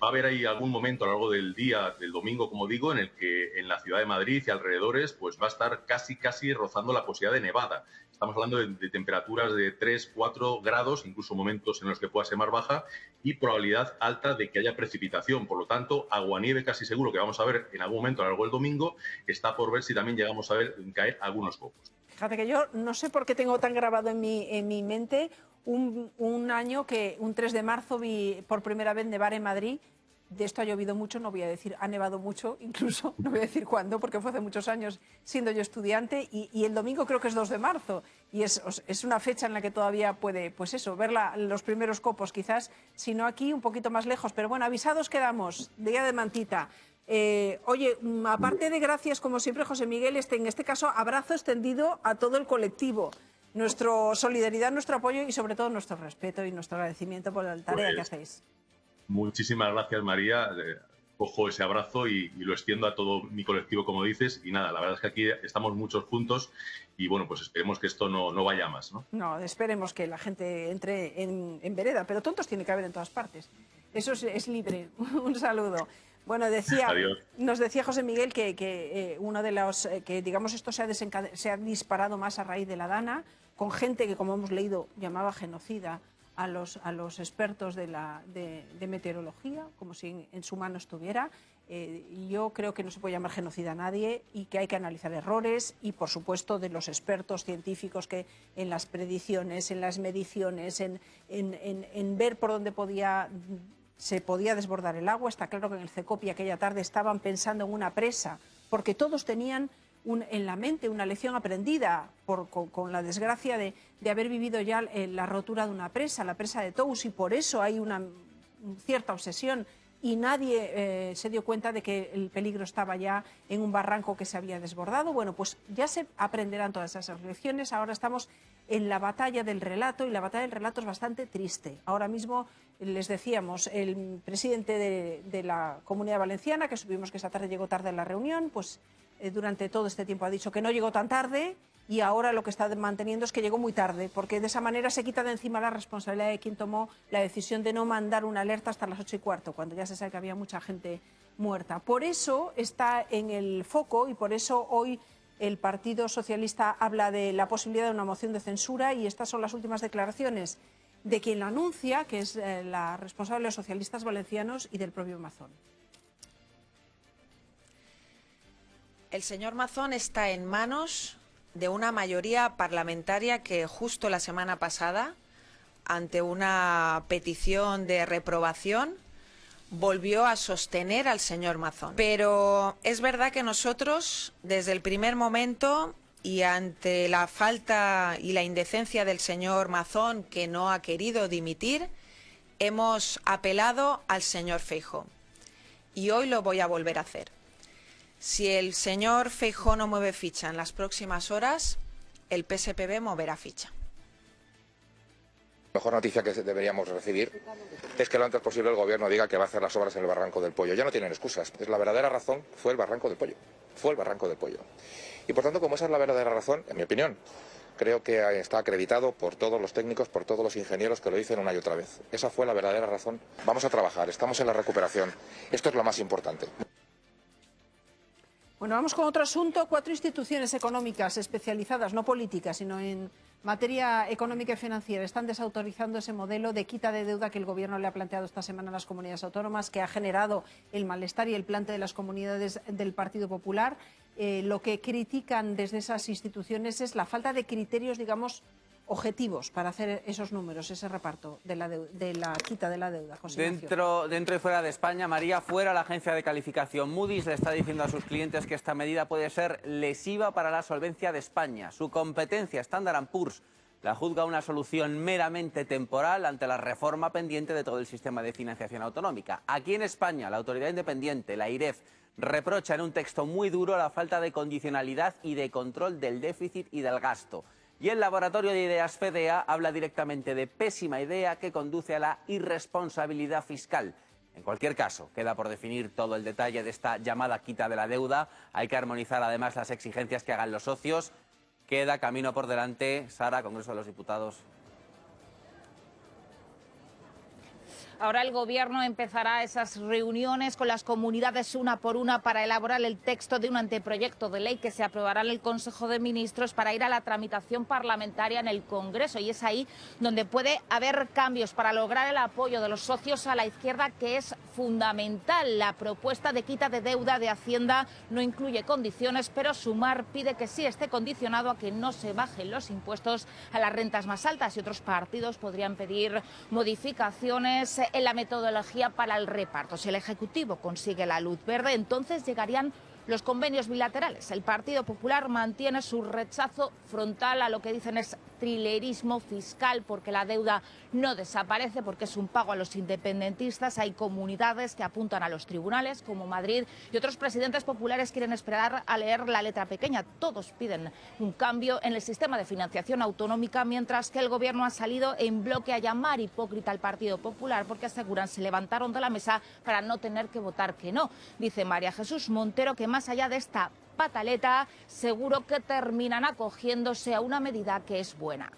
va a haber ahí algún momento a lo largo del día, del domingo, como digo, en el que en la ciudad de Madrid y alrededores pues va a estar casi rozando la posibilidad de nevada. Estamos hablando de temperaturas de 3, 4 grados, incluso momentos en los que pueda ser más baja, y probabilidad alta de que haya precipitación. Por lo tanto, aguanieve casi seguro que vamos a ver en algún momento a lo largo del domingo. Está por ver si también llegamos a ver caer algunos copos. Fíjate que yo no sé por qué tengo tan grabado en mi mente un año que un 3 de marzo vi por primera vez nevar en Madrid. De esto ha llovido mucho, no voy a decir, ha nevado mucho, incluso, no voy a decir cuándo, porque fue hace muchos años siendo yo estudiante, y el domingo creo que es 2 de marzo, y es una fecha en la que todavía puede, pues eso, ver los primeros copos, quizás, si no aquí, un poquito más lejos, pero bueno, avisados quedamos, día de mantita. Oye, aparte de gracias, como siempre, José Miguel, en este caso, abrazo extendido a todo el colectivo. Nuestra solidaridad, nuestro apoyo y sobre todo nuestro respeto y nuestro agradecimiento por la tarea que hacéis. Muchísimas gracias, María. Cojo ese abrazo y lo extiendo a todo mi colectivo, como dices. Y nada, la verdad es que aquí estamos muchos juntos y bueno, pues esperemos que esto no vaya más, ¿no? No, esperemos que la gente entre en vereda, pero tontos tiene que haber en todas partes. Eso es libre. Un saludo. Bueno, nos decía José Miguel que uno de los que digamos esto se ha disparado más a raíz de la Dana, con gente que, como hemos leído, llamaba genocida a los expertos de meteorología, como si en su mano estuviera. Yo creo que no se puede llamar genocida a nadie y que hay que analizar errores y, por supuesto, de los expertos científicos que en las predicciones, en las mediciones, en ver por dónde se podía desbordar el agua. Está claro que en el CECOPI aquella tarde estaban pensando en una presa, porque todos tenían en la mente una lección aprendida con la desgracia de haber vivido ya la rotura de una presa, la presa de Tous, y por eso hay una cierta obsesión y nadie se dio cuenta de que el peligro estaba ya en un barranco que se había desbordado. Bueno, pues ya se aprenderán todas esas lecciones. Ahora estamos en la batalla del relato y la batalla del relato es bastante triste. Ahora mismo, les decíamos, el presidente de la Comunidad Valenciana, que supimos que esta tarde llegó tarde a la reunión, pues durante todo este tiempo ha dicho que no llegó tan tarde y ahora lo que está manteniendo es que llegó muy tarde, porque de esa manera se quita de encima la responsabilidad de quien tomó la decisión de no mandar una alerta hasta las 8:15, cuando ya se sabe que había mucha gente muerta. Por eso está en el foco y por eso hoy el Partido Socialista habla de la posibilidad de una moción de censura, y estas son las últimas declaraciones de quien la anuncia, que es la responsable de los socialistas valencianos y del propio Mazón. El señor Mazón está en manos de una mayoría parlamentaria que justo la semana pasada, ante una petición de reprobación, volvió a sostener al señor Mazón. Pero es verdad que nosotros, desde el primer momento, y ante la falta y la indecencia del señor Mazón, que no ha querido dimitir, hemos apelado al señor Feijóo. Y hoy lo voy a volver a hacer. Si el señor Feijóo no mueve ficha en las próximas horas, el PSPV moverá ficha. La mejor noticia que deberíamos recibir es que lo antes posible el Gobierno diga que va a hacer las obras en el Barranco del Pollo. Ya no tienen excusas. La verdadera razón fue el Barranco del Pollo. Fue el Barranco del Pollo. Y por tanto, como esa es la verdadera razón, en mi opinión, creo que está acreditado por todos los técnicos, por todos los ingenieros que lo dicen una y otra vez. Esa fue la verdadera razón. Vamos a trabajar, estamos en la recuperación. Esto es lo más importante. Bueno, vamos con otro asunto. 4 instituciones económicas especializadas, no políticas, sino en materia económica y financiera, están desautorizando ese modelo de quita de deuda que el Gobierno le ha planteado esta semana a las comunidades autónomas, que ha generado el malestar y el plante de las comunidades del Partido Popular. Lo que critican desde esas instituciones es la falta de criterios, digamos, objetivos para hacer esos números, ese reparto de la quita de la deuda. Dentro y fuera de España, María, fuera la agencia de calificación Moody's le está diciendo a sus clientes que esta medida puede ser lesiva para la solvencia de España. Su competencia, Standard & Poor's, la juzga una solución meramente temporal ante la reforma pendiente de todo el sistema de financiación autonómica. Aquí en España, la autoridad independiente, la IREF, reprocha en un texto muy duro la falta de condicionalidad y de control del déficit y del gasto. Y el Laboratorio de Ideas FEDEA habla directamente de pésima idea que conduce a la irresponsabilidad fiscal. En cualquier caso, queda por definir todo el detalle de esta llamada quita de la deuda. Hay que armonizar además las exigencias que hagan los socios. Queda camino por delante. Sara, Congreso de los Diputados. Ahora el Gobierno empezará esas reuniones con las comunidades una por una para elaborar el texto de un anteproyecto de ley que se aprobará en el Consejo de Ministros para ir a la tramitación parlamentaria en el Congreso. Y es ahí donde puede haber cambios para lograr el apoyo de los socios a la izquierda, que es fundamental. La propuesta de quita de deuda de Hacienda no incluye condiciones, pero Sumar pide que sí esté condicionado a que no se bajen los impuestos a las rentas más altas, y otros partidos podrían pedir modificaciones en la metodología para el reparto. Si el Ejecutivo consigue la luz verde, entonces llegarían los convenios bilaterales. El Partido Popular mantiene su rechazo frontal a lo que dicen es trilerismo fiscal, porque la deuda no desaparece, porque es un pago a los independentistas. Hay comunidades que apuntan a los tribunales, como Madrid, y otros presidentes populares quieren esperar a leer la letra pequeña. Todos piden un cambio en el sistema de financiación autonómica, mientras que el Gobierno ha salido en bloque a llamar hipócrita al Partido Popular, porque aseguran se levantaron de la mesa para no tener que votar que no. Dice María Jesús Montero que más allá de esta pataleta, seguro que terminan acogiéndose a una medida que es buena.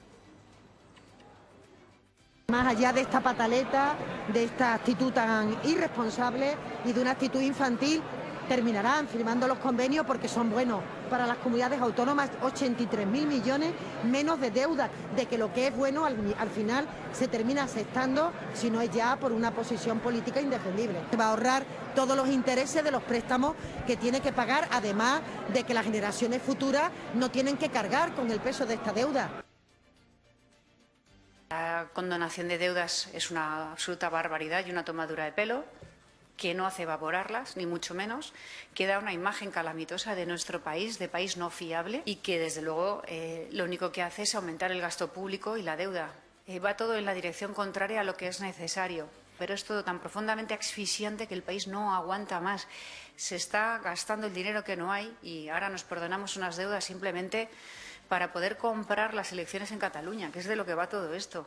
Más allá de esta pataleta, de esta actitud tan irresponsable y de una actitud infantil, terminarán firmando los convenios porque son buenos para las comunidades autónomas. 83.000 millones menos de deuda, de que lo que es bueno al final se termina aceptando, si no es ya por una posición política indefendible. Se va a ahorrar todos los intereses de los préstamos que tiene que pagar, además de que las generaciones futuras no tienen que cargar con el peso de esta deuda. La condonación de deudas es una absoluta barbaridad y una tomadura de pelo que no hace evaporarlas, ni mucho menos, que da una imagen calamitosa de nuestro país, de país no fiable, y que desde luego lo único que hace es aumentar el gasto público y la deuda. Va todo en la dirección contraria a lo que es necesario, pero es todo tan profundamente asfixiante que el país no aguanta más. Se está gastando el dinero que no hay y ahora nos perdonamos unas deudas simplemente para poder comprar las elecciones en Cataluña, que es de lo que va todo esto.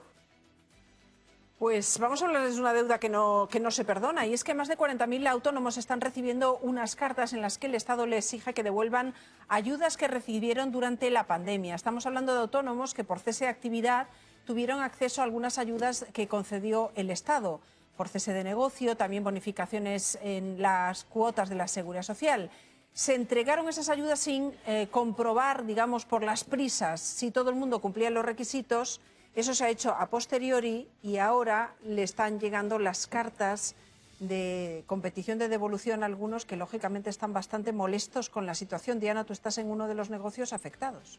Pues vamos a hablarles de una deuda que no se perdona, y es que más de 40.000 autónomos están recibiendo unas cartas en las que el Estado les exige que devuelvan ayudas que recibieron durante la pandemia. Estamos hablando de autónomos que por cese de actividad tuvieron acceso a algunas ayudas que concedió el Estado, por cese de negocio, también bonificaciones en las cuotas de la Seguridad Social. Se entregaron esas ayudas sin comprobar, digamos, por las prisas, si todo el mundo cumplía los requisitos. Eso se ha hecho a posteriori y ahora le están llegando las cartas de competición de devolución a algunos que lógicamente están bastante molestos con la situación. Diana, tú estás en uno de los negocios afectados.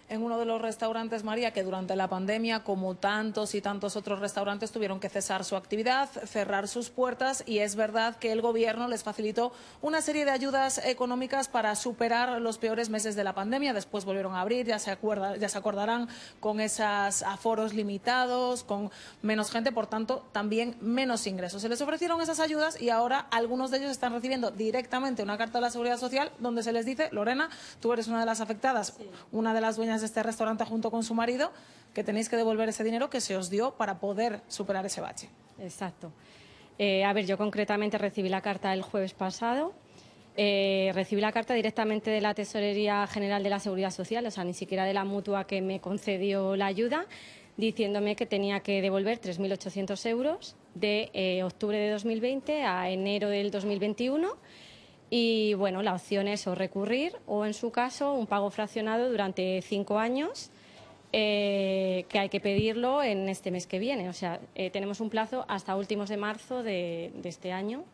En uno de los restaurantes, María, que durante la pandemia, como tantos y tantos otros restaurantes, tuvieron que cesar su actividad, cerrar sus puertas, y es verdad que el Gobierno les facilitó una serie de ayudas económicas para superar los peores meses de la pandemia. Después volvieron a abrir, ya se acordarán, con esos aforos limitados, con menos gente, por tanto, también menos ingresos. Se les ofrecieron esas ayudas y ahora algunos de ellos están recibiendo directamente una carta de la Seguridad Social donde se les dice: Lorena, tú eres una de las afectadas, una de las dueñas de este restaurante junto con su marido, que tenéis que devolver ese dinero que se os dio para poder superar ese bache. Exacto. A ver, yo concretamente recibí la carta el jueves pasado. Recibí la carta directamente de la Tesorería General de la Seguridad Social, o sea, ni siquiera de la mutua que me concedió la ayuda, diciéndome que tenía que devolver 3.800 euros de octubre de 2020 a enero del 2021. Y bueno, la opción es o recurrir o, en su caso, un pago fraccionado durante 5 años, que hay que pedirlo en este mes que viene. O sea, tenemos un plazo hasta últimos de marzo de este año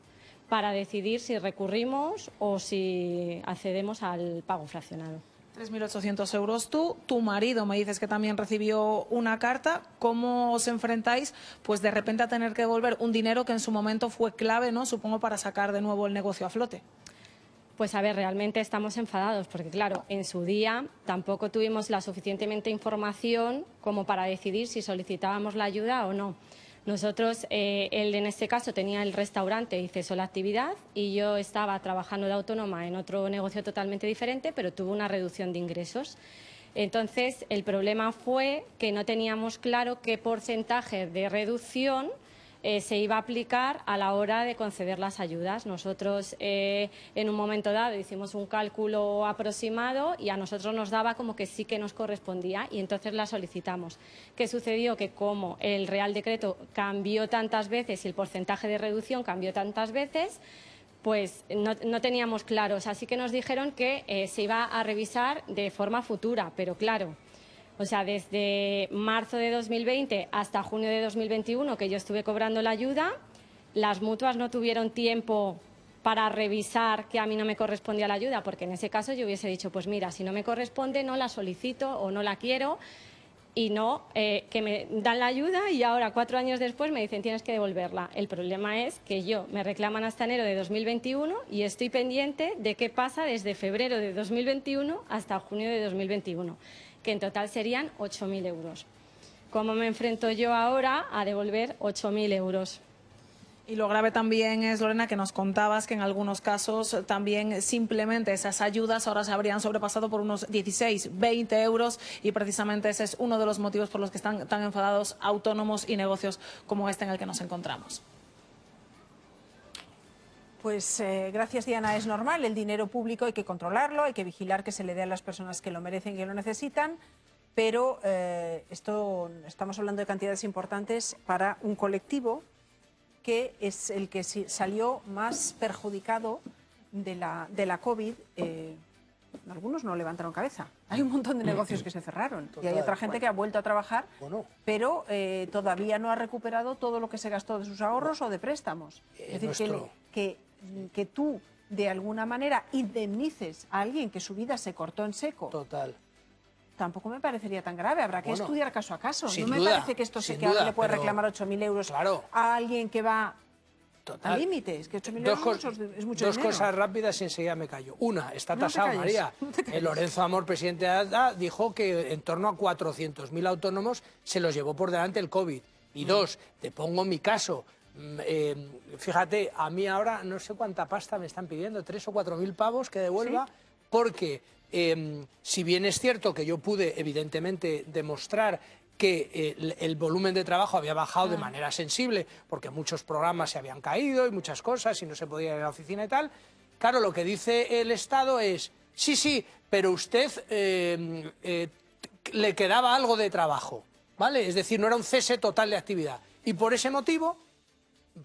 para decidir si recurrimos o si accedemos al pago fraccionado. 3.800 euros tú, tu marido me dices que también recibió una carta. ¿Cómo os enfrentáis, pues, de repente a tener que devolver un dinero que en su momento fue clave, ¿no?, supongo, para sacar de nuevo el negocio a flote? Pues a ver, realmente estamos enfadados porque, claro, en su día tampoco tuvimos la suficientemente información como para decidir si solicitábamos la ayuda o no. Nosotros, él en este caso tenía el restaurante y cesó la actividad, y yo estaba trabajando de autónoma en otro negocio totalmente diferente, pero tuve una reducción de ingresos. Entonces, el problema fue que no teníamos claro qué porcentaje de reducción se iba a aplicar a la hora de conceder las ayudas. Nosotros en un momento dado hicimos un cálculo aproximado y a nosotros nos daba como que sí que nos correspondía, y entonces la solicitamos. ¿Qué sucedió? Que como el Real Decreto cambió tantas veces y el porcentaje de reducción cambió tantas veces, pues no teníamos claros. Así que nos dijeron que se iba a revisar de forma futura, pero claro, o sea, desde marzo de 2020 hasta junio de 2021, que yo estuve cobrando la ayuda, las mutuas no tuvieron tiempo para revisar que a mí no me correspondía la ayuda, porque en ese caso yo hubiese dicho, pues mira, si no me corresponde no la solicito o no la quiero, y no que me dan la ayuda y ahora 4 años después me dicen tienes que devolverla. El problema es que me reclaman hasta enero de 2021 y estoy pendiente de qué pasa desde febrero de 2021 hasta junio de 2021. Que en total serían 8.000 euros. ¿Cómo me enfrento yo ahora a devolver 8.000 euros? Y lo grave también es, Lorena, que nos contabas que en algunos casos también simplemente esas ayudas ahora se habrían sobrepasado por unos 16, 20 euros, y precisamente ese es uno de los motivos por los que están tan enfadados autónomos y negocios como este en el que nos encontramos. Pues gracias, Diana. Es normal, el dinero público hay que controlarlo, hay que vigilar que se le dé a las personas que lo merecen y que lo necesitan, pero estamos hablando de cantidades importantes para un colectivo que es el que salió más perjudicado de la COVID. Algunos no levantaron cabeza. Hay un montón de negocios que se cerraron. Total, y hay otra gente que ha vuelto a trabajar, pero todavía no ha recuperado todo lo que se gastó de sus ahorros o de préstamos. Es decir, que tú, de alguna manera, indemnices a alguien que su vida se cortó en seco. Total. Tampoco me parecería tan grave. Habrá que estudiar caso a caso. No me parece que esto que ahora le puede reclamar 8.000 euros a alguien que va al límite. Es que 8.000 euros es mucho dinero. Dos cosas rápidas y enseguida me callo. Una, está tasado, María. Lorenzo Amor, presidente de ADA, dijo que en torno a 400.000 autónomos se los llevó por delante el COVID. Y dos, te pongo mi caso. Fíjate, a mí ahora no sé cuánta pasta me están pidiendo, 3 o 4.000 pavos que devuelva, ¿sí? Porque si bien es cierto que yo pude evidentemente demostrar que el volumen de trabajo había bajado de manera sensible, porque muchos programas se habían caído y muchas cosas, y no se podía ir a la oficina y tal. Claro, lo que dice el Estado es, sí, pero usted le quedaba algo de trabajo, ¿vale? Es decir, no era un cese total de actividad. Y por ese motivo,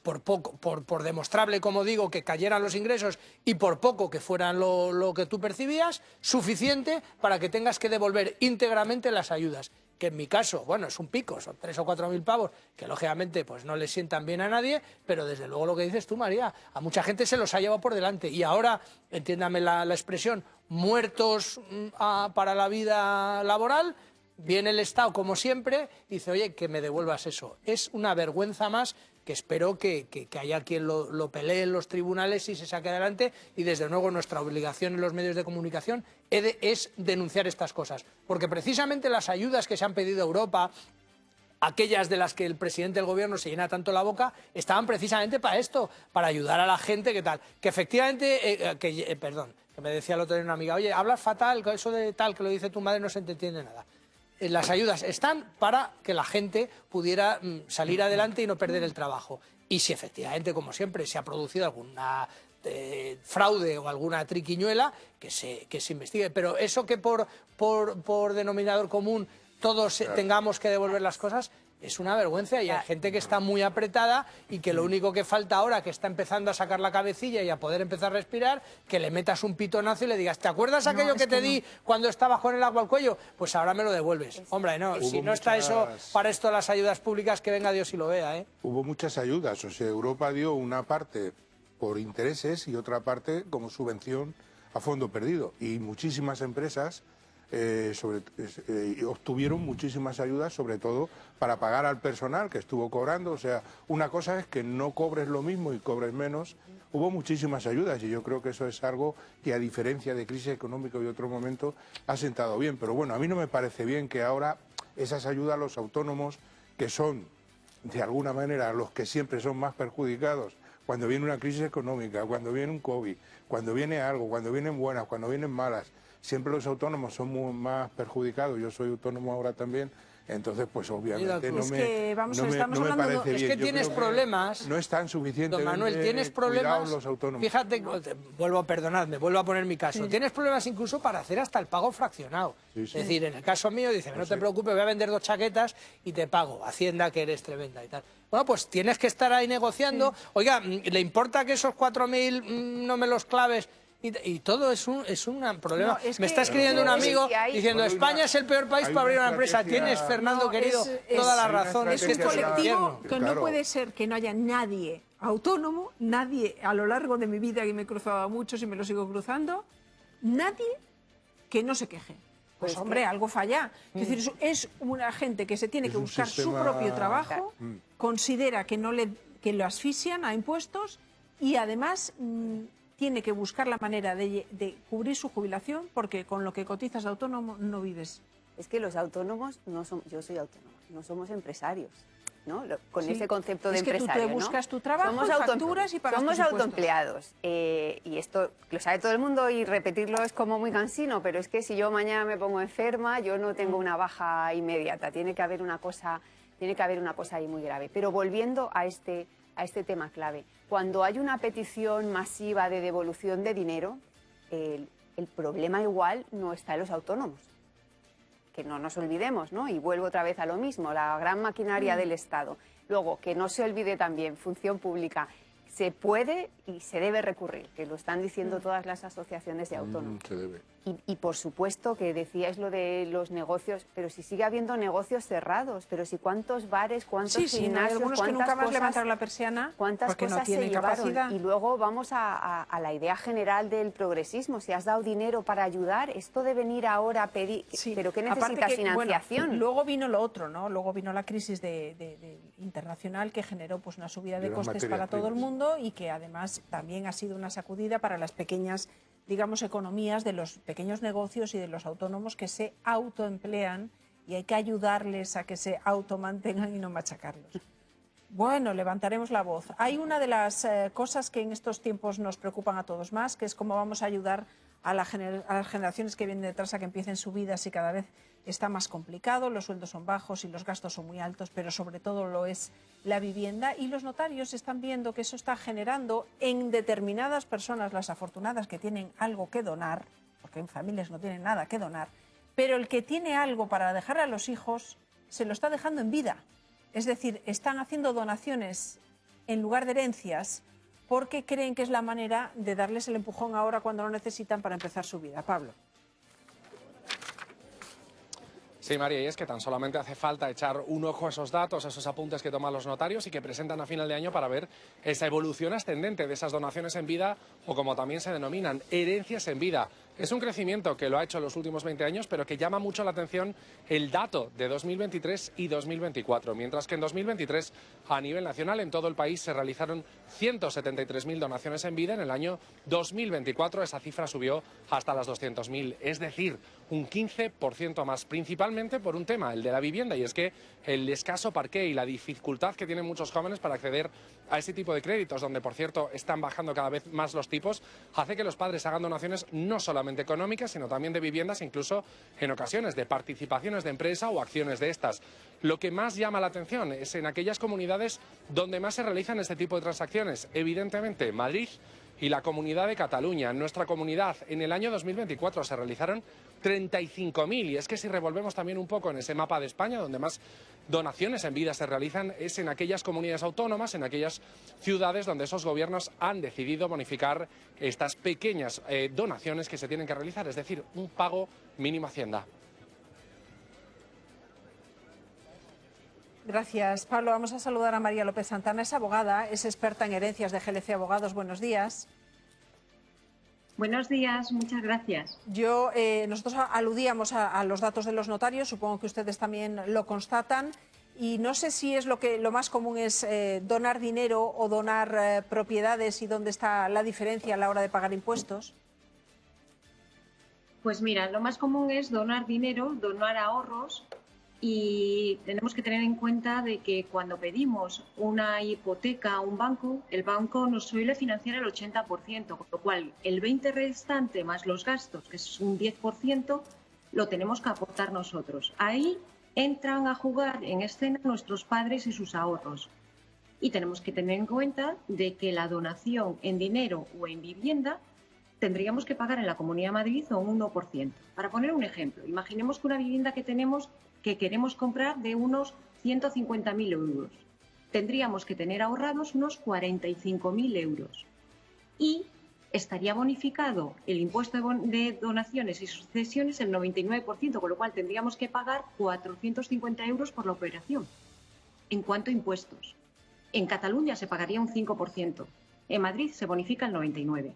por demostrable, como digo, que cayeran los ingresos y por poco que fueran lo que tú percibías, suficiente para que tengas que devolver íntegramente las ayudas. Que en mi caso, bueno, es un pico, son 3.000 o 4.000 pavos, que lógicamente pues no le sientan bien a nadie, pero desde luego lo que dices tú, María, a mucha gente se los ha llevado por delante. Y ahora, entiéndame la expresión, muertos para la vida laboral, viene el Estado, como siempre, y dice, oye, que me devuelvas eso. Es una vergüenza más que espero que haya quien lo pelee en los tribunales y se saque adelante, y desde luego nuestra obligación en los medios de comunicación es denunciar estas cosas, porque precisamente las ayudas que se han pedido a Europa, aquellas de las que el presidente del gobierno se llena tanto la boca, estaban precisamente para esto, para ayudar a la gente, que tal, que efectivamente, perdón, que me decía el otro día una amiga, oye, hablas fatal, que eso de tal que lo dice tu madre no se entiende nada. Las ayudas están para que la gente pudiera salir adelante y no perder el trabajo. Y si efectivamente, como siempre, se ha producido alguna fraude o alguna triquiñuela, que se investigue. Pero eso que por denominador común todos tengamos que devolver las cosas, es una vergüenza, y hay gente que está muy apretada y que lo único que falta ahora, que está empezando a sacar la cabecilla y a poder empezar a respirar, que le metas un pitonazo y le digas, ¿te acuerdas aquello que te di cuando estabas con el agua al cuello? Pues ahora me lo devuelves. Hombre, no, si no está eso, para esto las ayudas públicas, que venga Dios y lo vea, ¿eh? Hubo muchas ayudas, o sea, Europa dio una parte por intereses y otra parte como subvención a fondo perdido, y muchísimas empresas obtuvieron muchísimas ayudas, sobre todo para pagar al personal que estuvo cobrando. O sea, una cosa es que no cobres lo mismo y cobres menos. Hubo muchísimas ayudas, y yo creo que eso es algo que, a diferencia de crisis económica y otro momento, ha sentado bien. Pero bueno, a mí no me parece bien que ahora esas ayudas a los autónomos, que son de alguna manera los que siempre son más perjudicados cuando viene una crisis económica, cuando viene un COVID, cuando viene algo, cuando vienen buenas, cuando vienen malas, siempre los autónomos son más perjudicados. Yo soy autónomo ahora también, entonces pues obviamente no me parece bien. Es que tienes problemas. No están suficientemente Don Manuel, tienes problemas, los autónomos. Fíjate, vuelvo a poner mi caso. Tienes problemas incluso para hacer hasta el pago fraccionado. Es decir, en el caso mío, dice, no te preocupes, voy a vender 2 chaquetas y te pago. Hacienda, que eres tremenda y tal. Bueno, pues tienes que estar ahí negociando. Oiga, ¿le importa que esos 4.000 no me los claves? Y todo es un problema. Me está escribiendo un amigo diciendo, España es el peor país para abrir una empresa. Tienes, Fernando, querido, toda la razón. Es un colectivo que no puede ser que no haya nadie autónomo, nadie a lo largo de mi vida, que me he cruzado a muchos y me lo sigo cruzando, nadie que no se queje. Pues hombre, algo falla. Es decir, es una gente que se tiene que buscar su propio trabajo, considera que lo asfixian a impuestos, y además tiene que buscar la manera de cubrir su jubilación, porque con lo que cotizas de autónomo no vives. Es que los autónomos no son, yo soy autónoma, no somos empresarios, ¿no? Con ese concepto de empresario, es que tú te buscas tu trabajo, facturas y pagas tus impuestos. Somos autoempleados, y esto lo sabe todo el mundo, y repetirlo es como muy cansino, pero es que si yo mañana me pongo enferma, yo no tengo una baja inmediata, tiene que haber una cosa ahí muy grave. Pero volviendo a este tema clave, cuando hay una petición masiva de devolución de dinero, el problema igual no está en los autónomos, que no nos olvidemos, ¿no? Y vuelvo otra vez a lo mismo, la gran maquinaria del Estado. Luego, que no se olvide también, función pública, se puede y se debe recurrir, que lo están diciendo todas las asociaciones de autónomos. Se debe. Y por supuesto que decíais lo de los negocios, pero si sigue habiendo negocios cerrados, pero si cuántos bares, cuántos gimnasios, hay algunos que nunca más levantaron la persiana cuántas porque cosas no tienen se llevaron. capacidad. Y luego vamos a la idea general del progresismo. Si has dado dinero para ayudar, esto de venir ahora a pedir, pero ¿qué necesitas? Financiación. Bueno, luego vino lo otro, ¿no? Luego vino la crisis internacional, que generó pues una subida de costes para todo el mundo, y que además también ha sido una sacudida para las pequeñas, digamos, economías de los pequeños negocios y de los autónomos que se autoemplean, y hay que ayudarles a que se automantengan y no machacarlos. Bueno, levantaremos la voz. Hay una de las cosas que en estos tiempos nos preocupan a todos más, que es cómo vamos a ayudar a las generaciones que vienen detrás a que empiecen su vida, y cada vez está más complicado, los sueldos son bajos y los gastos son muy altos, pero sobre todo lo es la vivienda, y los notarios están viendo que eso está generando en determinadas personas, las afortunadas que tienen algo que donar, porque en familias no tienen nada que donar, pero el que tiene algo para dejar a los hijos se lo está dejando en vida. Es decir, están haciendo donaciones en lugar de herencias porque creen que es la manera de darles el empujón ahora cuando lo necesitan para empezar su vida. Pablo. Sí, María, y es que tan solamente hace falta echar un ojo a esos datos, a esos apuntes que toman los notarios y que presentan a final de año para ver esa evolución ascendente de esas donaciones en vida, o como también se denominan, herencias en vida. Es un crecimiento que lo ha hecho en los últimos 20 años, pero que llama mucho la atención el dato de 2023 y 2024, mientras que en 2023, a nivel nacional, en todo el país se realizaron 173.000 donaciones en vida. En el año 2024 esa cifra subió hasta las 200.000, es decir, un 15% más, principalmente por un tema, el de la vivienda, y es que el escaso parqué y la dificultad que tienen muchos jóvenes para acceder a ese tipo de créditos, donde por cierto están bajando cada vez más los tipos, hace que los padres hagan donaciones no solamente económicas, sino también de viviendas, incluso en ocasiones de participaciones de empresa o acciones de estas. Lo que más llama la atención es en aquellas comunidades donde más se realizan este tipo de transacciones, evidentemente Madrid y la Comunidad de Cataluña. En nuestra comunidad, en el año 2024 se realizaron 35.000, y es que si revolvemos también un poco en ese mapa de España, donde más donaciones en vida se realizan es en aquellas comunidades autónomas, en aquellas ciudades donde esos gobiernos han decidido bonificar estas pequeñas donaciones que se tienen que realizar, es decir, un pago mínimo a Hacienda. Gracias, Pablo. Vamos a saludar a María López Santana, es abogada, es experta en herencias de GLC Abogados. Buenos días. Buenos días, muchas gracias. Nosotros aludíamos a los datos de los notarios, supongo que ustedes también lo constatan, y no sé si es lo más común es donar dinero o donar propiedades, y dónde está la diferencia a la hora de pagar impuestos. Pues mira, lo más común es donar dinero, donar ahorros, y tenemos que tener en cuenta de que cuando pedimos una hipoteca a un banco, el banco nos suele financiar el 80%, con lo cual el 20% restante más los gastos, que es un 10%, lo tenemos que aportar nosotros. Ahí entran a jugar en escena nuestros padres y sus ahorros. Y tenemos que tener en cuenta de que la donación en dinero o en vivienda tendríamos que pagar en la Comunidad de Madrid un 1%. Para poner un ejemplo, imaginemos que una vivienda que queremos comprar de unos 150.000 euros. Tendríamos que tener ahorrados unos 45.000 euros. Y estaría bonificado el impuesto de donaciones y sucesiones el 99%, con lo cual tendríamos que pagar 450 euros por la operación. En cuanto a impuestos, en Cataluña se pagaría un 5%, en Madrid se bonifica el 99%.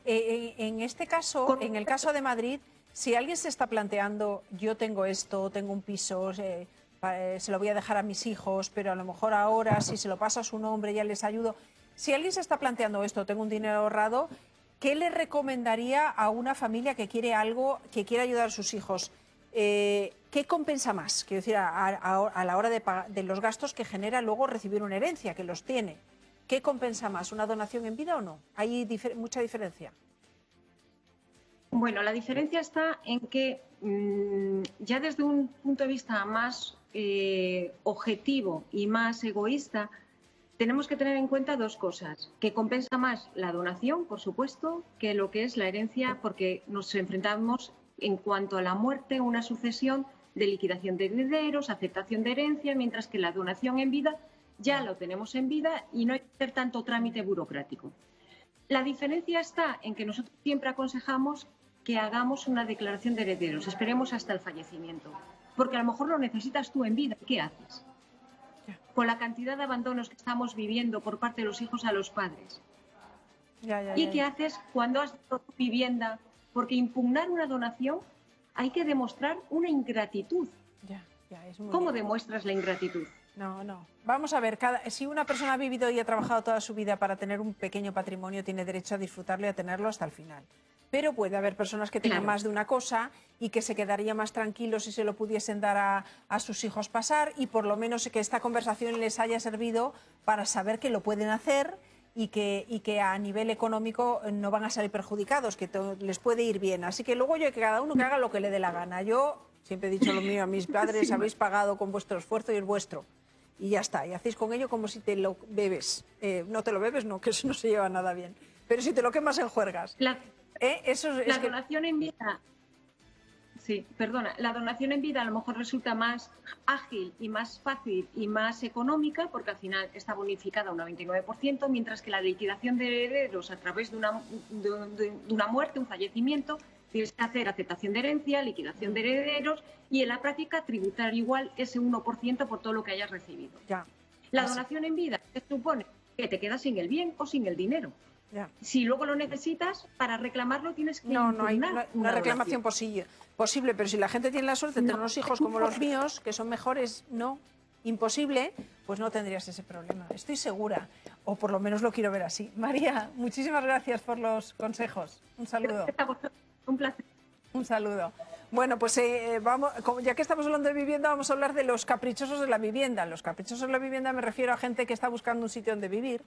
En este caso, en el caso de Madrid, si alguien se está planteando, yo tengo esto, tengo un piso, se lo voy a dejar a mis hijos, pero a lo mejor ahora si se lo paso a su nombre ya les ayudo. Si alguien se está planteando esto, tengo un dinero ahorrado, ¿qué le recomendaría a una familia que quiere algo, que quiere ayudar a sus hijos? ¿Qué compensa más? Quiero decir, a la hora de los gastos que genera luego recibir una herencia, que los tiene. ¿Qué compensa más, una donación en vida o no? ¿Hay mucha diferencia? Bueno, la diferencia está en que ya desde un punto de vista más objetivo y más egoísta, tenemos que tener en cuenta dos cosas. Que compensa más la donación, por supuesto, que lo que es la herencia, porque nos enfrentamos en cuanto a la muerte, una sucesión de liquidación de herederos, aceptación de herencia, mientras que la donación en vida ya lo tenemos en vida y no hay que hacer tanto trámite burocrático. La diferencia está en que nosotros siempre aconsejamos que hagamos una declaración de herederos, esperemos hasta el fallecimiento, porque a lo mejor lo necesitas tú en vida. ¿Qué haces? Con la cantidad de abandonos que estamos viviendo por parte de los hijos a los padres. ¿Y qué haces cuando has dado tu vivienda? Porque impugnar una donación hay que demostrar una ingratitud. ¿Cómo demuestras la ingratitud? No. Vamos a ver, si una persona ha vivido y ha trabajado toda su vida para tener un pequeño patrimonio, tiene derecho a disfrutarlo y a tenerlo hasta el final. Pero puede haber personas que tengan más de una cosa y que se quedarían más tranquilos si se lo pudiesen dar a sus hijos pasar, y por lo menos que esta conversación les haya servido para saber que lo pueden hacer y que a nivel económico no van a salir perjudicados, que les puede ir bien. Así que luego que cada uno que haga lo que le dé la gana. Yo siempre he dicho lo mío a mis padres, habéis pagado con vuestro esfuerzo y el vuestro. Y ya está, y hacéis con ello como si te lo bebes. No te lo bebes, no, que eso no se lleva nada bien. Pero si te lo quemas en juergas. La es donación en vida... Sí, perdona. La donación en vida a lo mejor resulta más ágil y más fácil y más económica porque al final está bonificada un 99%, mientras que la liquidación de herederos a través de una muerte, un fallecimiento, tienes que hacer aceptación de herencia, liquidación de herederos y en la práctica tributar igual ese 1% por todo lo que hayas recibido. Ya. La donación en vida se supone que te quedas sin el bien o sin el dinero. Ya. Si luego lo necesitas, para reclamarlo tienes que no hay impugnar una reclamación posible, pero si la gente tiene la suerte de tener unos hijos como los míos, que son mejores, imposible, pues no tendrías ese problema. Estoy segura, o por lo menos lo quiero ver así. María, muchísimas gracias por los consejos. Un saludo. Un placer. Un saludo. Bueno, pues ya que estamos hablando de vivienda, vamos a hablar de los caprichosos de la vivienda. Los caprichosos de la vivienda me refiero a gente que está buscando un sitio donde vivir,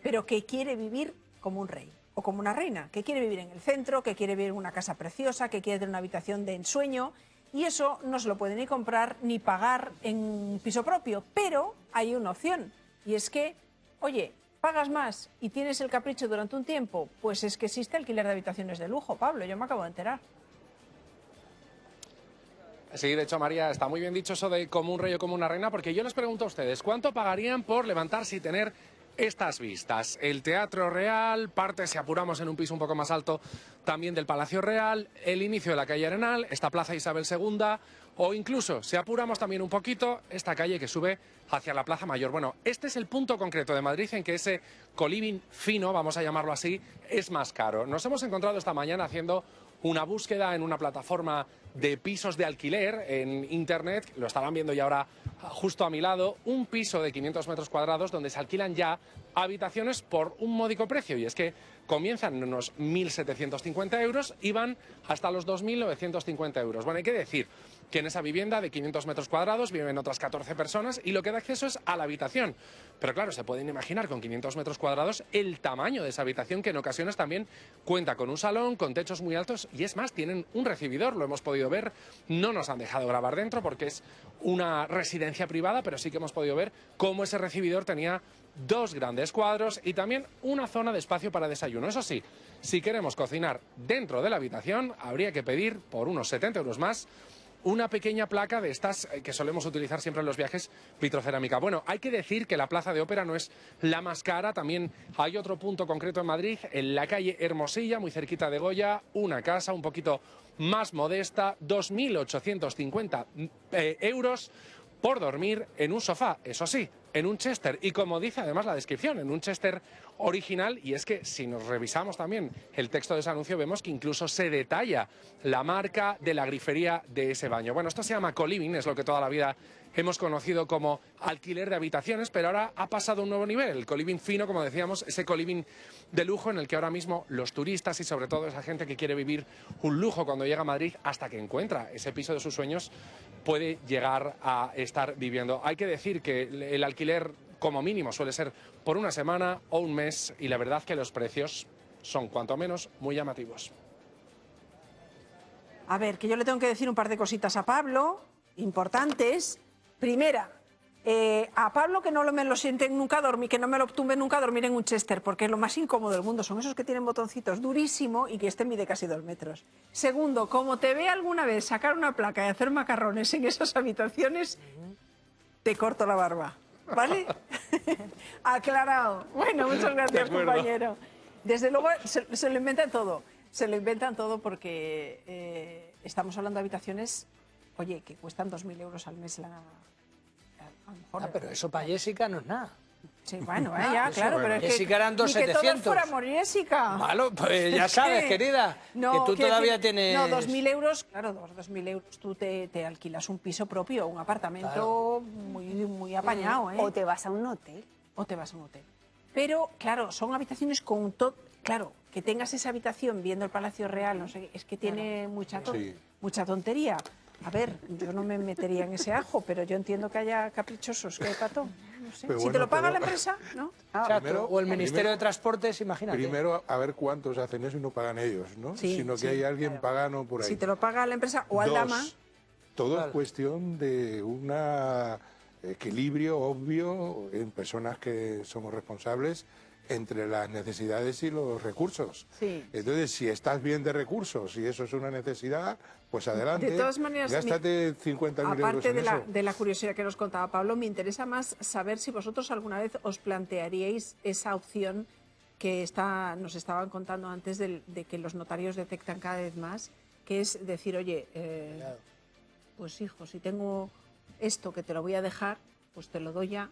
pero que quiere vivir como un rey o como una reina, que quiere vivir en el centro, que quiere vivir en una casa preciosa, que quiere tener una habitación de ensueño, y eso no se lo puede ni comprar ni pagar en un piso propio. Pero hay una opción, y es que, oye, pagas más y tienes el capricho durante un tiempo, pues es que existe alquiler de habitaciones de lujo, Pablo, yo me acabo de enterar. Sí, de hecho, María, está muy bien dicho eso de como un rey o como una reina, porque yo les pregunto a ustedes, ¿cuánto pagarían por levantarse y tener estas vistas? El Teatro Real, parte, si apuramos, en un piso un poco más alto, también del Palacio Real, el inicio de la calle Arenal, esta Plaza Isabel II, o incluso, si apuramos también un poquito, esta calle que sube hacia la Plaza Mayor. Bueno, este es el punto concreto de Madrid en que ese coliving fino, vamos a llamarlo así, es más caro. Nos hemos encontrado esta mañana haciendo una búsqueda en una plataforma de pisos de alquiler en Internet, lo estarán viendo ya ahora justo a mi lado, un piso de 500 metros cuadrados donde se alquilan ya habitaciones por un módico precio, y es que comienzan en unos 1.750 euros y van hasta los 2.950 euros. Bueno, hay que decir que en esa vivienda de 500 metros cuadrados viven otras 14 personas y lo que da acceso es a la habitación. Pero claro, se pueden imaginar con 500 metros cuadrados el tamaño de esa habitación, que en ocasiones también cuenta con un salón, con techos muy altos, y es más, tienen un recibidor, lo hemos podido ver. No nos han dejado grabar dentro porque es una residencia privada, pero sí que hemos podido ver cómo ese recibidor tenía 2 grandes cuadros y también una zona de espacio para desayuno. Eso sí, si queremos cocinar dentro de la habitación, habría que pedir por unos 70 euros más una pequeña placa de estas que solemos utilizar siempre en los viajes, vitrocerámica. Bueno, hay que decir que la Plaza de Ópera no es la más cara. También hay otro punto concreto en Madrid, en la calle Hermosilla, muy cerquita de Goya, una casa un poquito más modesta, 2.850 euros por dormir en un sofá, eso sí, en un Chester, y como dice además la descripción, en un Chester original. Y es que si nos revisamos también el texto de ese anuncio, vemos que incluso se detalla la marca de la grifería de ese baño. Bueno, esto se llama coliving, es lo que toda la vida hemos conocido como alquiler de habitaciones, pero ahora ha pasado a un nuevo nivel, el coliving fino, como decíamos, ese coliving de lujo en el que ahora mismo los turistas y sobre todo esa gente que quiere vivir un lujo cuando llega a Madrid, hasta que encuentra ese piso de sus sueños, puede llegar a estar viviendo. Hay que decir que el alquiler como mínimo suele ser por una semana o un mes, y la verdad que los precios son cuanto menos muy llamativos. A ver, que yo le tengo que decir un par de cositas a Pablo, importantes. Primera, a Pablo que no me lo sienten nunca dormir, que no me lo tumbe nunca dormir en un Chester, porque es lo más incómodo del mundo, son esos que tienen botoncitos durísimo y que este mide casi 2 metros. Segundo, como te ve alguna vez sacar una placa y hacer macarrones en esas habitaciones, te corto la barba, ¿vale? Aclarado. Bueno, muchas gracias, compañero. Desde luego se lo inventan todo, porque estamos hablando de habitaciones, oye, que cuestan 2.000 euros al mes a lo mejor. Pero eso para Jessica no es nada. Sí, bueno, ya, claro, pero es que Jessica eran 2.700. Que todo fuera amor, Jessica. Malo, pues ya sabes, querida, que tú todavía tienes... No, 2.000 euros, claro, 2.000 euros tú te alquilas un piso propio, un apartamento, claro, muy apañado, ¿eh? O te vas a un hotel. Pero, claro, son habitaciones con todo... Claro, que tengas esa habitación viendo el Palacio Real, no sé, es que tiene mucha tontería. A ver, yo no me metería en ese ajo, pero yo entiendo que haya caprichosos, que hay para todo. No sé. Pero Si bueno, te lo paga pero- la empresa, ¿no? Exacto. O el Ministerio de Transportes, imagínate. Primero, a ver cuántos hacen eso y no pagan ellos, ¿no? Sí, Sino que sí, hay alguien pagano por ahí. Si te lo paga la empresa o Aldama. Todo es cuestión de un equilibrio obvio en personas que somos responsables entre las necesidades y los recursos. Sí. Entonces, si estás bien de recursos y eso es una necesidad, pues adelante. De todas maneras, gástate 50.000 euros aparte en eso. de la curiosidad que nos contaba Pablo, me interesa más saber si vosotros alguna vez os plantearíais esa opción que nos estaban contando antes de que los notarios detectan cada vez más, que es decir, oye, pues hijo, si tengo esto que te lo voy a dejar, pues te lo doy ya.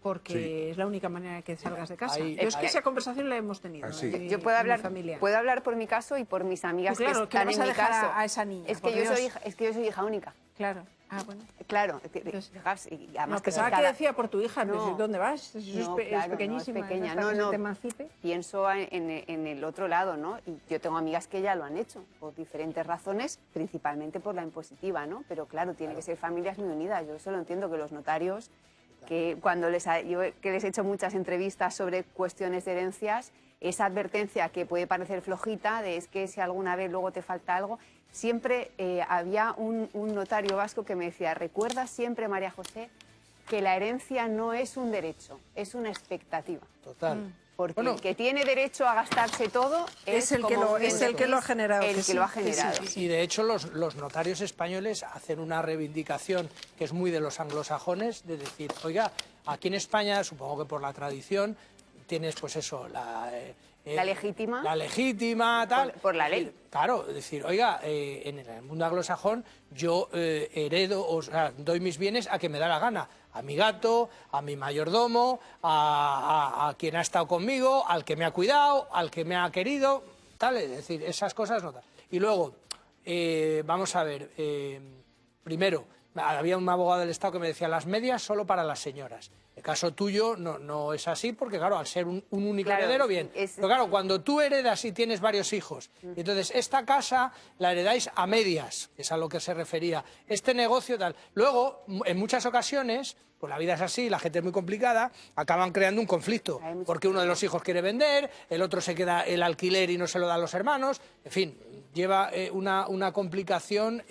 Porque es la única manera de que salgas de casa. Pero es que esa conversación la hemos tenido. Yo puedo hablar por mi caso y por mis amigas Pues claro, que están ¿qué vas en a mi dejar caso. a esa niña? Es Por que yo Dios. soy hija única. Claro. Ah, bueno. Claro, fijaos, y además No, pensaba que decía por tu hija, No. ¿dónde vas? Si No, es claro, pequeñísima. no, es pequeña. hasta No, que no. se te emancipe. Pienso en el otro lado, ¿no? Y yo tengo amigas que ya lo han hecho, por diferentes razones, principalmente por la impositiva, ¿no? Pero claro, tiene que ser familias muy unidas. Yo solo entiendo que los notarios, que cuando que les he hecho muchas entrevistas sobre cuestiones de herencias, esa advertencia que puede parecer flojita, de es que si alguna vez luego te falta algo, siempre había un notario vasco que me decía, recuerda siempre, María José, que la herencia no es un derecho, es una expectativa. Total. Porque el que tiene derecho a gastarse todo es el que lo ha generado. El que lo ha generado. Y de hecho los notarios españoles hacen una reivindicación que es muy de los anglosajones, de decir, oiga, aquí en España, supongo que por la tradición, tienes pues eso, la legítima. La legítima, tal. Por la ley. Claro, es decir, oiga, en el mundo anglosajón yo heredo, o sea, doy mis bienes a quien me da la gana. A mi gato, a mi mayordomo, a quien ha estado conmigo, al que me ha cuidado, al que me ha querido, tal. Es decir, esas cosas no tal. Y luego, vamos a ver, primero, había un abogado del Estado que me decía, las medias solo para las señoras. El caso tuyo no es así porque, claro, al ser un único heredero, bien. Pero claro, cuando tú heredas y tienes varios hijos, entonces esta casa la heredáis a medias, es a lo que se refería. Este negocio tal. Luego, en muchas ocasiones, pues la vida es así, la gente es muy complicada, acaban creando un conflicto. Porque uno de los hijos quiere vender, el otro se queda el alquiler y no se lo da a los hermanos. En fin, lleva una complicación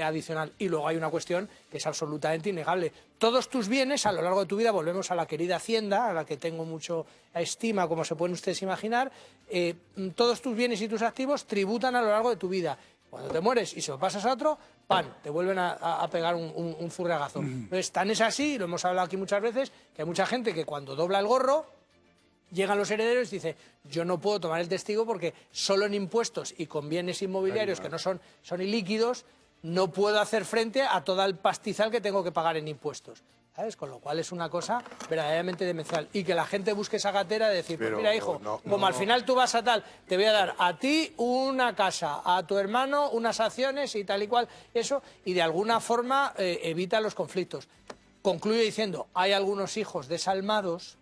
adicional. Y luego hay una cuestión que es absolutamente innegable. Todos tus bienes a lo largo de tu vida, volvemos a la querida Hacienda, a la que tengo mucho estima, como se pueden ustedes imaginar, todos tus bienes y tus activos tributan a lo largo de tu vida. Cuando te mueres y se lo pasas a otro, ¡pam!, te vuelven a pegar un furriagazo. Entonces, tan es así, lo hemos hablado aquí muchas veces, que hay mucha gente que cuando dobla el gorro, llegan los herederos y dice, yo no puedo tomar el testigo porque solo en impuestos y con bienes inmobiliarios que no son ilíquidos, no puedo hacer frente a todo el pastizal que tengo que pagar en impuestos. ¿Sabes? Con lo cual es una cosa verdaderamente demencial. Y que la gente busque esa gatera de decir, pues mira, hijo, como al final tú vas a tal, te voy a dar a ti una casa, a tu hermano unas acciones y tal y cual, eso, y de alguna forma evita los conflictos. Concluyo diciendo, hay algunos hijos desalmados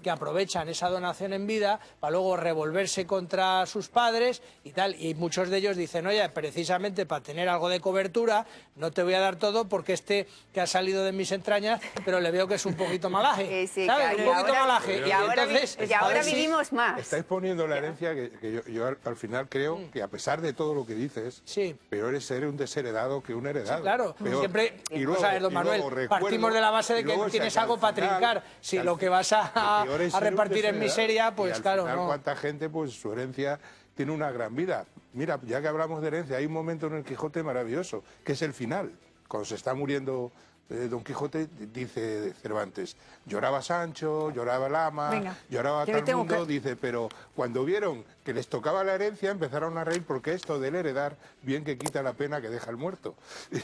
que aprovechan esa donación en vida para luego revolverse contra sus padres y tal, y muchos de ellos dicen, oye, precisamente para tener algo de cobertura no te voy a dar todo porque este que ha salido de mis entrañas, pero le veo que es un poquito malaje, ¿sabes? Claro, un poquito malaje. Y ahora vivimos más. Estáis poniendo la herencia que yo al final creo que a pesar de todo lo que dices, peor es ser un desheredado que un heredado. Sí, claro, peor. siempre, Y luego, a ver, don Manuel, partimos de la base de que tienes algo para trincar. Si lo que vas a repartir en miseria, pues al claro, final, no. cuánta gente, pues su herencia tiene una gran vida. Mira, ya que hablamos de herencia, hay un momento en el Quijote maravilloso, que es el final. Cuando se está muriendo Don Quijote, dice Cervantes, lloraba Sancho, lloraba el ama, lloraba todo el mundo, dice, pero cuando vieron que les tocaba la herencia, empezaron a reír porque esto del heredar, bien que quita la pena que deja el muerto.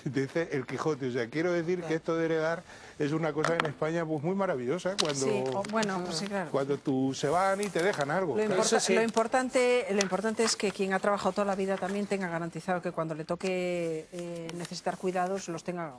Dice el Quijote, o sea, quiero decir que esto de heredar es una cosa en España pues muy maravillosa, cuando tú se van y te dejan algo. Lo importante es que quien ha trabajado toda la vida también tenga garantizado que cuando le toque necesitar cuidados los tenga.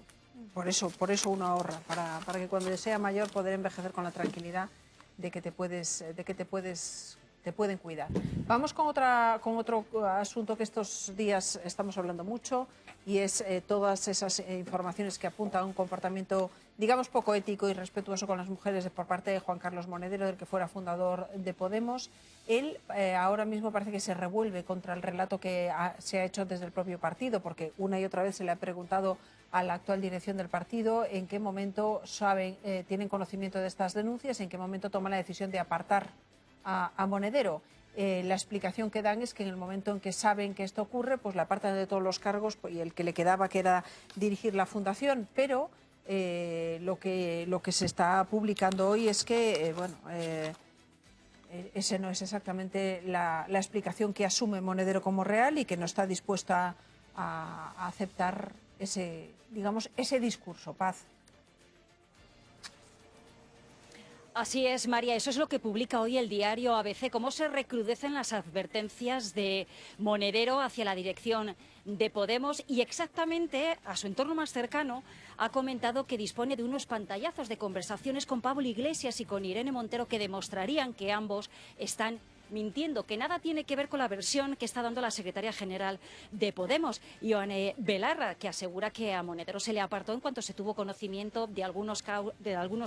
Por eso uno ahorra, para que cuando sea mayor poder envejecer con la tranquilidad de que te puedes te pueden cuidar. Vamos con otro asunto que estos días estamos hablando mucho, y es todas esas informaciones que apuntan a un comportamiento, digamos, poco ético y respetuoso con las mujeres por parte de Juan Carlos Monedero, del que fuera fundador de Podemos. Él ahora mismo parece que se revuelve contra el relato que se ha hecho desde el propio partido, porque una y otra vez se le ha preguntado a la actual dirección del partido en qué momento tienen conocimiento de estas denuncias, en qué momento toman la decisión de apartar a Monedero. La explicación que dan es que en el momento en que saben que esto ocurre, pues la apartan de todos los cargos y el que le quedaba, que era dirigir la fundación. Pero lo que se está publicando hoy es que, ese no es exactamente la explicación que asume Monedero como real, y que no está dispuesta a aceptar ese discurso. Paz. Así es, María, eso es lo que publica hoy el diario ABC, cómo se recrudecen las advertencias de Monedero hacia la dirección de Podemos, y exactamente a su entorno más cercano ha comentado que dispone de unos pantallazos de conversaciones con Pablo Iglesias y con Irene Montero que demostrarían que ambos están mintiendo, que nada tiene que ver con la versión que está dando la secretaria general de Podemos, Ione Belarra, que asegura que a Monedero se le apartó en cuanto se tuvo conocimiento de algunos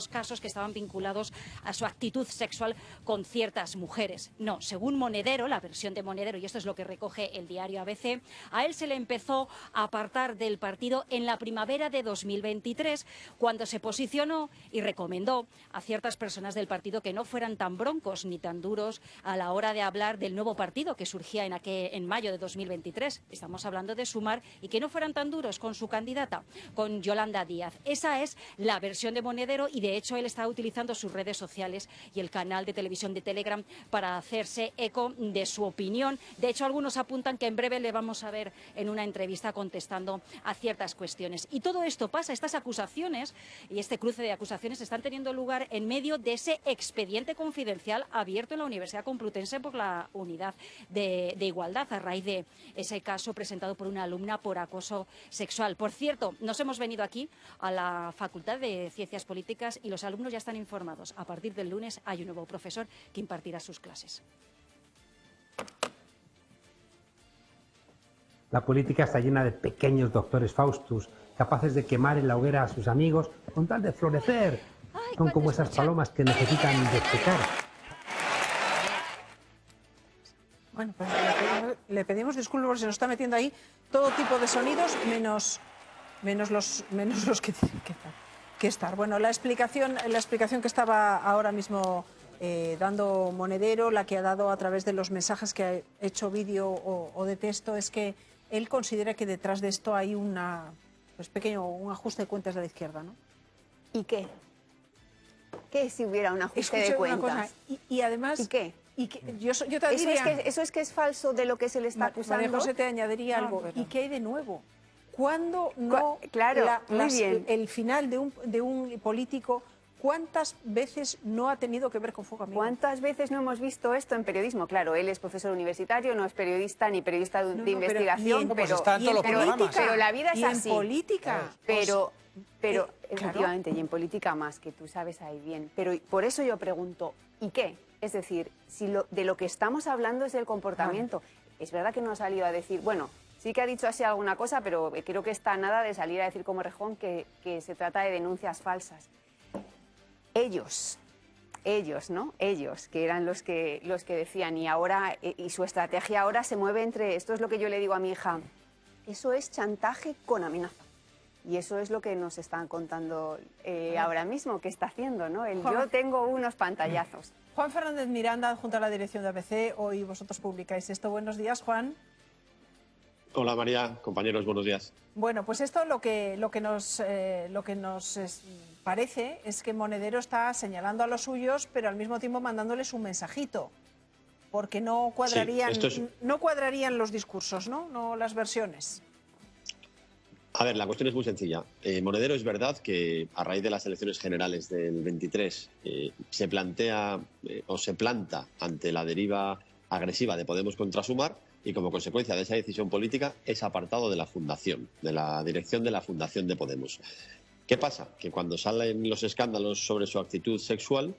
casos que estaban vinculados a su actitud sexual con ciertas mujeres. No, según Monedero, la versión de Monedero, y esto es lo que recoge el diario ABC, a él se le empezó a apartar del partido en la primavera de 2023, cuando se posicionó y recomendó a ciertas personas del partido que no fueran tan broncos ni tan duros a la hora de hablar del nuevo partido que surgía en mayo de 2023. Estamos hablando de Sumar, y que no fueran tan duros con su candidata, con Yolanda Díaz. Esa es la versión de Monedero, y de hecho él está utilizando sus redes sociales y el canal de televisión de Telegram para hacerse eco de su opinión. De hecho, algunos apuntan que en breve le vamos a ver en una entrevista contestando a ciertas cuestiones. Y todo esto pasa, estas acusaciones y este cruce de acusaciones están teniendo lugar en medio de ese expediente confidencial abierto en la Universidad Complutense por la Unidad de Igualdad, a raíz de ese caso presentado por una alumna por acoso sexual. Por cierto, nos hemos venido aquí a la Facultad de Ciencias Políticas y los alumnos ya están informados. A partir del lunes hay un nuevo profesor que impartirá sus clases. La política está llena de pequeños doctores Faustus, capaces de quemar en la hoguera a sus amigos con tal de florecer. Son como esas palomas que necesitan despecar. Bueno, pues le pedimos disculpas porque se nos está metiendo ahí todo tipo de sonidos, menos los que tienen que estar. Bueno, la explicación que estaba ahora mismo dando Monedero, la que ha dado a través de los mensajes que ha hecho vídeo o de texto, es que él considera que detrás de esto hay un ajuste de cuentas de la izquierda, ¿no? ¿Y qué? ¿Qué si hubiera un ajuste de cuentas? Y además... ¿Y qué? Yo te diría... Eso es que es falso de lo que se le está acusando. María José, te añadiría algo. ¿Y qué hay de nuevo? ¿Cuándo no el final de un político, cuántas veces no ha tenido que ver con fuego amigo? ¿Cuántas veces no hemos visto esto en periodismo? Claro, él es profesor universitario, no es periodista ni periodista de investigación, pero la vida es así. En política. Pero efectivamente, y en política más, que tú sabes ahí bien. Pero por eso yo pregunto, ¿y qué? Es decir, si de lo que estamos hablando es del comportamiento. Es verdad que no ha salido a decir, bueno, sí que ha dicho así alguna cosa, pero creo que está nada de salir a decir como Rejón que se trata de denuncias falsas. Ellos, ¿no? Ellos, que eran los que decían, y ahora, y su estrategia ahora se mueve entre, esto es lo que yo le digo a mi hija, eso es chantaje con amenaza. Y eso es lo que nos están contando ahora mismo, que está haciendo, ¿no? Yo tengo unos pantallazos. Juan Fernández Miranda, junto a la dirección de ABC, hoy vosotros publicáis esto. Buenos días, Juan. Hola María, compañeros, buenos días. Bueno, pues esto lo que nos parece es que Monedero está señalando a los suyos, pero al mismo tiempo mandándoles un mensajito, porque no cuadrarían los discursos, no las versiones. A ver, la cuestión es muy sencilla. Monedero es verdad que a raíz de las elecciones generales del 23 se plantea o se planta ante la deriva agresiva de Podemos contra Sumar, y como consecuencia de esa decisión política es apartado de la fundación, de la dirección de la fundación de Podemos. ¿Qué pasa? Que cuando salen los escándalos sobre su actitud sexual,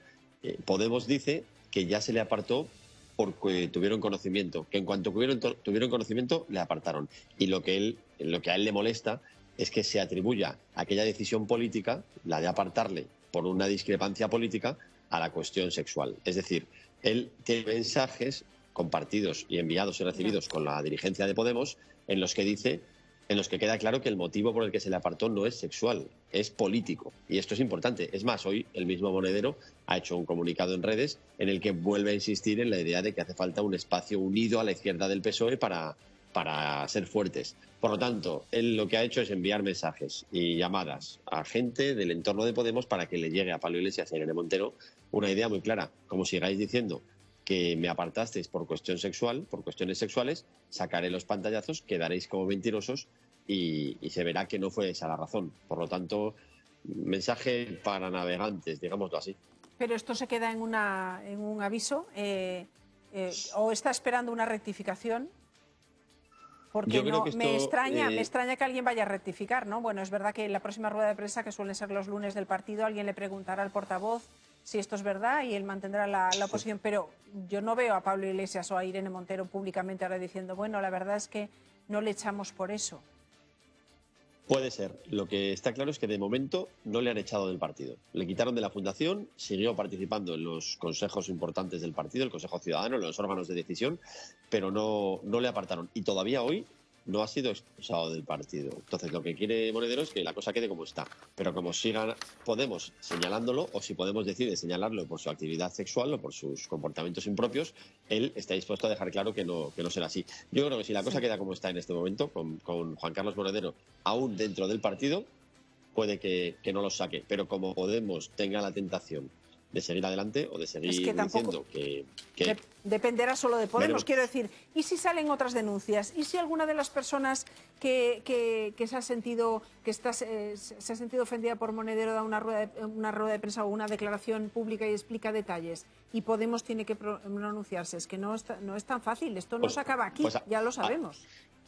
Podemos dice que ya se le apartó porque tuvieron conocimiento, que en cuanto tuvieron conocimiento le apartaron. Y lo que a él le molesta es que se atribuya aquella decisión política, la de apartarle por una discrepancia política, a la cuestión sexual. Es decir, él tiene mensajes compartidos y enviados y recibidos con la dirigencia de Podemos en los que queda claro que el motivo por el que se le apartó no es sexual, es político. Y esto es importante. Es más, hoy el mismo Monedero ha hecho un comunicado en redes en el que vuelve a insistir en la idea de que hace falta un espacio unido a la izquierda del PSOE para ser fuertes. Por lo tanto, él lo que ha hecho es enviar mensajes y llamadas a gente del entorno de Podemos para que le llegue a Pablo Iglesias y a Irene Montero una idea muy clara. Como sigáis diciendo que me apartasteis por cuestión sexual, por cuestiones sexuales, sacaré los pantallazos, quedaréis como mentirosos y se verá que no fue esa la razón. Por lo tanto, mensaje para navegantes, digámoslo así. Pero esto se queda en un aviso o está esperando una rectificación. Porque no, me extraña que alguien vaya a rectificar, ¿no? Bueno, es verdad que en la próxima rueda de prensa, que suelen ser los lunes del partido, alguien le preguntará al portavoz si esto es verdad y él mantendrá la oposición. Pero yo no veo a Pablo Iglesias o a Irene Montero públicamente ahora diciendo, bueno, la verdad es que no le echamos por eso. Puede ser. Lo que está claro es que de momento no le han echado del partido. Le quitaron de la fundación, siguió participando en los consejos importantes del partido, el Consejo Ciudadano, en los órganos de decisión, pero no le apartaron. Y todavía hoy no ha sido expulsado del partido. Entonces lo que quiere Monedero es que la cosa quede como está. Pero como sigan Podemos señalándolo, o si Podemos decide señalarlo por su actividad sexual o por sus comportamientos impropios, él está dispuesto a dejar claro que no será así. Yo creo que si la cosa queda como está en este momento, con Juan Carlos Monedero aún dentro del partido, puede que no los saque. Pero como Podemos tenga la tentación de seguir adelante o de seguir diciendo que dependerá solo de Podemos. Veremos. Quiero decir, ¿y si salen otras denuncias? ¿Y si alguna de las personas que se ha sentido ofendida por Monedero da una rueda de prensa o una declaración pública y explica detalles? Y Podemos tiene que pronunciarse. Es que no es tan fácil. Esto no se acaba aquí, ya lo sabemos.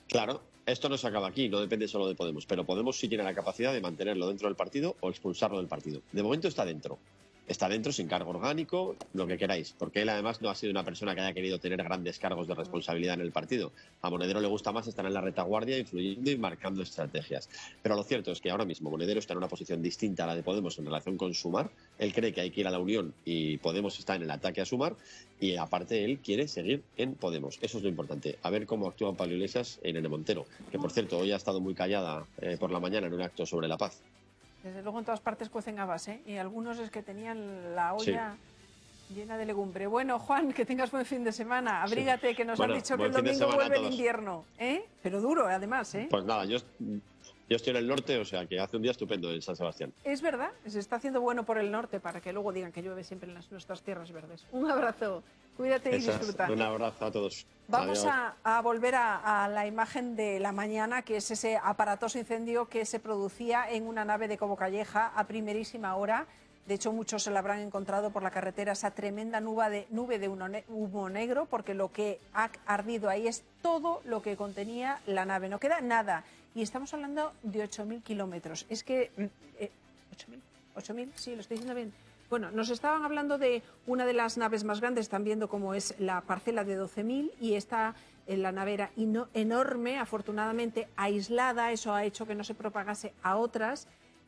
Claro, esto no se acaba aquí, no depende solo de Podemos, pero Podemos sí tiene la capacidad de mantenerlo dentro del partido o expulsarlo del partido. De momento está dentro. Está dentro sin cargo orgánico, lo que queráis, porque él además no ha sido una persona que haya querido tener grandes cargos de responsabilidad en el partido. A Monedero le gusta más estar en la retaguardia, influyendo y marcando estrategias. Pero lo cierto es que ahora mismo Monedero está en una posición distinta a la de Podemos en relación con Sumar. Él cree que hay que ir a la unión y Podemos está en el ataque a Sumar, y aparte él quiere seguir en Podemos. Eso es lo importante. A ver cómo actúa Pablo Iglesias e Irene Montero, que por cierto hoy ha estado muy callada por la mañana en un acto sobre la paz. Desde luego en todas partes cuecen habas, ¿eh? Y algunos es que tenían la olla llena de legumbre. Bueno, Juan, que tengas buen fin de semana. Abrígate, que nos han dicho que el domingo vuelve el invierno, ¿eh? Pero duro, además, ¿eh? Pues nada, yo estoy en el norte, o sea que hace un día estupendo en San Sebastián. Es verdad, se está haciendo bueno por el norte para que luego digan que llueve siempre en nuestras tierras verdes. Un abrazo, cuídate y disfruta. Un abrazo a todos. Vamos a volver a la imagen de la mañana, que es ese aparatoso incendio que se producía en una nave de Cabo Calleja a primerísima hora. De hecho, muchos se la habrán encontrado por la carretera, esa tremenda nube de humo negro, porque lo que ha ardido ahí es todo lo que contenía la nave. No queda nada. Y estamos hablando de 8.000 kilómetros. Es que... ¿8.000? Sí, lo estoy diciendo bien. Bueno, nos estaban hablando de una de las naves más grandes, están viendo cómo es la parcela de 12.000, y está en la nave era enorme, afortunadamente aislada. Eso ha hecho que no se propagase a otras,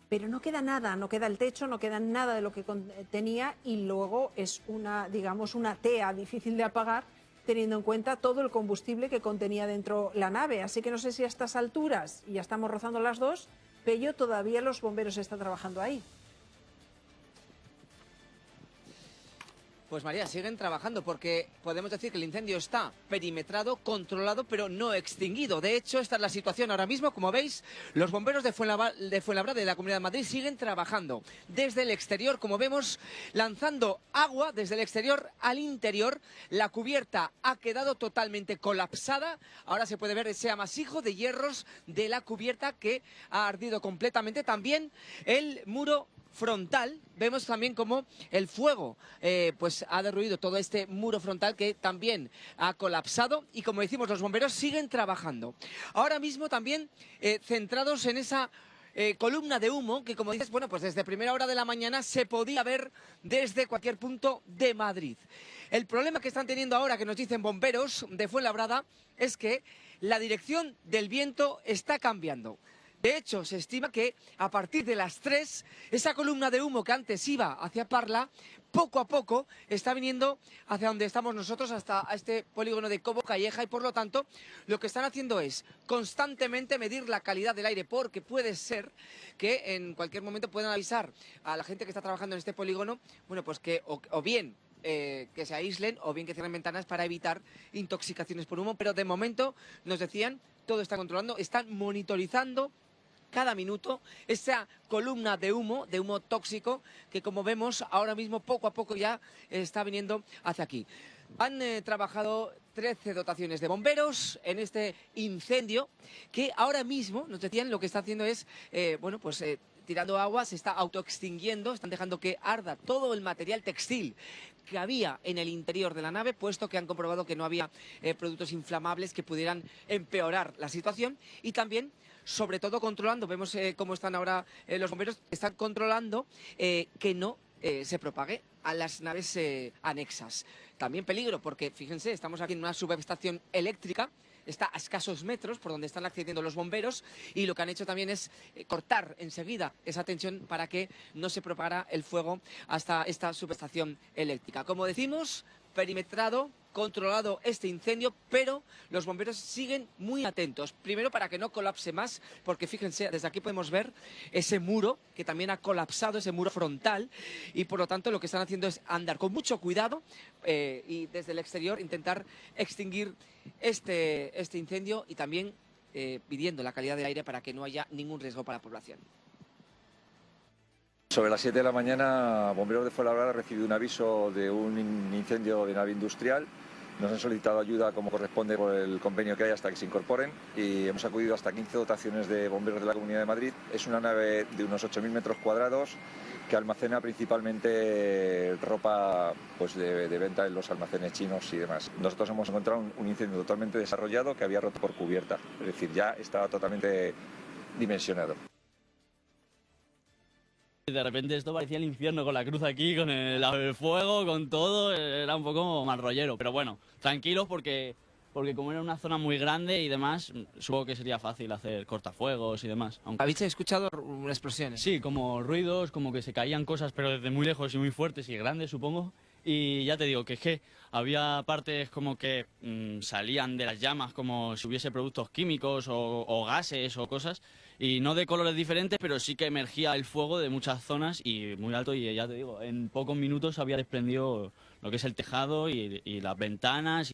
pero no queda nada, no queda el techo, no queda nada de lo que tenía, y luego es una tea difícil de apagar, teniendo en cuenta todo el combustible que contenía dentro la nave. Así que no sé si a estas alturas, y ya estamos rozando las 2, Pello, todavía los bomberos están trabajando ahí. Pues María, siguen trabajando porque podemos decir que el incendio está perimetrado, controlado, pero no extinguido. De hecho, esta es la situación ahora mismo. Como veis, los bomberos de Fuenlabrada de la Comunidad de Madrid siguen trabajando desde el exterior, como vemos, lanzando agua desde el exterior al interior. La cubierta ha quedado totalmente colapsada. Ahora se puede ver ese amasijo de hierros de la cubierta que ha ardido completamente. También el muro frontal, vemos también como el fuego pues ha derruido todo este muro frontal, que también ha colapsado, y como decimos, los bomberos siguen trabajando. Ahora mismo también centrados en esa columna de humo que, como dices, bueno, pues desde primera hora de la mañana se podía ver desde cualquier punto de Madrid. El problema que están teniendo ahora, que nos dicen bomberos de Fuenlabrada, es que la dirección del viento está cambiando. De hecho, se estima que a partir de las 3, esa columna de humo que antes iba hacia Parla, poco a poco está viniendo hacia donde estamos nosotros, hasta este polígono de Cobo Calleja, y por lo tanto lo que están haciendo es constantemente medir la calidad del aire, porque puede ser que en cualquier momento puedan avisar a la gente que está trabajando en este polígono, bueno, pues que o bien que se aíslen o bien que cierren ventanas para evitar intoxicaciones por humo, pero de momento nos decían, todo está controlando, están monitorizando cada minuto esa columna de humo tóxico que, como vemos ahora mismo, poco a poco ya está viniendo hacia aquí. Han trabajado 13 dotaciones de bomberos en este incendio que ahora mismo, nos decían, lo que está haciendo es, tirando agua, se está autoextinguiendo, están dejando que arda todo el material textil que había en el interior de la nave, puesto que han comprobado que no había productos inflamables que pudieran empeorar la situación, y también, sobre todo, controlando, vemos cómo están ahora los bomberos, están controlando que no se propague a las naves anexas. También peligro, porque fíjense, estamos aquí en una subestación eléctrica, está a escasos metros por donde están accediendo los bomberos, y lo que han hecho también es cortar enseguida esa tensión para que no se propagara el fuego hasta esta subestación eléctrica. Como decimos, perimetrado, controlado este incendio, pero los bomberos siguen muy atentos. Primero, para que no colapse más, porque fíjense, desde aquí podemos ver ese muro que también ha colapsado, ese muro frontal, y por lo tanto lo que están haciendo es andar con mucho cuidado y desde el exterior intentar extinguir este incendio, y también pidiendo la calidad del aire para que no haya ningún riesgo para la población. Sobre las 7 de la mañana, Bomberos de Fuenlabrada ha recibido un aviso de un incendio de nave industrial. Nos han solicitado ayuda como corresponde por el convenio que hay hasta que se incorporen, y hemos acudido hasta 15 dotaciones de bomberos de la Comunidad de Madrid. Es una nave de unos 8.000 metros cuadrados que almacena principalmente ropa de venta en los almacenes chinos y demás. Nosotros hemos encontrado un incendio totalmente desarrollado que había roto por cubierta, es decir, ya estaba totalmente dimensionado. De repente esto parecía el infierno, con la cruz aquí, con el fuego, con todo, era un poco mal rollero. Pero bueno, tranquilos porque como era una zona muy grande y demás, supongo que sería fácil hacer cortafuegos y demás. ¿Habéis escuchado explosiones? Sí, como ruidos, como que se caían cosas, pero desde muy lejos y muy fuertes y grandes, supongo. Y ya te digo que es que había partes como que salían de las llamas como si hubiese productos químicos o gases o cosas, y no de colores diferentes, pero sí que emergía el fuego de muchas zonas y muy alto, y ya te digo, en pocos minutos había desprendido lo que es el tejado y las ventanas.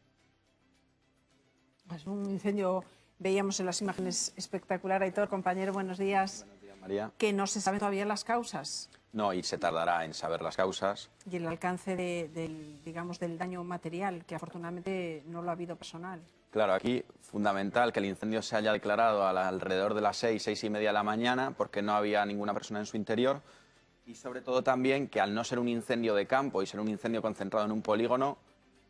Es un incendio, veíamos en las imágenes, espectacular. Aitor, compañero, buenos días. Buenos días, María. Que no se saben todavía las causas. No, y se tardará en saber las causas. Y el alcance del daño material, que afortunadamente no lo ha habido personal. Claro, aquí fundamental que el incendio se haya declarado alrededor de las 6 y media de la mañana, porque no había ninguna persona en su interior, y sobre todo también que, al no ser un incendio de campo y ser un incendio concentrado en un polígono,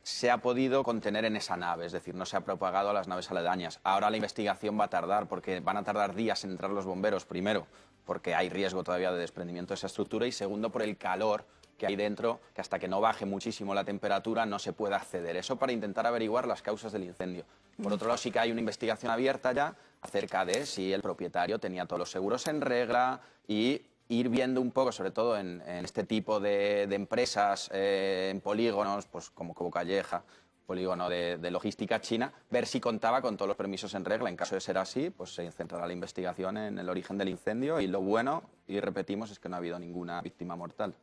se ha podido contener en esa nave, es decir, no se ha propagado a las naves aledañas. Ahora la investigación va a tardar, porque van a tardar días en entrar los bomberos, primero porque hay riesgo todavía de desprendimiento de esa estructura, y segundo por el calor que hay dentro, que hasta que no baje muchísimo la temperatura no se puede acceder. Eso para intentar averiguar las causas del incendio. Por otro lado, sí que hay una investigación abierta ya acerca de si el propietario tenía todos los seguros en regla, y ir viendo un poco, sobre todo en este tipo de empresas, en polígonos, pues como Cobo Calleja, polígono de logística china, ver si contaba con todos los permisos en regla. En caso de ser así, pues se centrará la investigación en el origen del incendio, y lo bueno, y repetimos, es que no ha habido ninguna víctima mortal.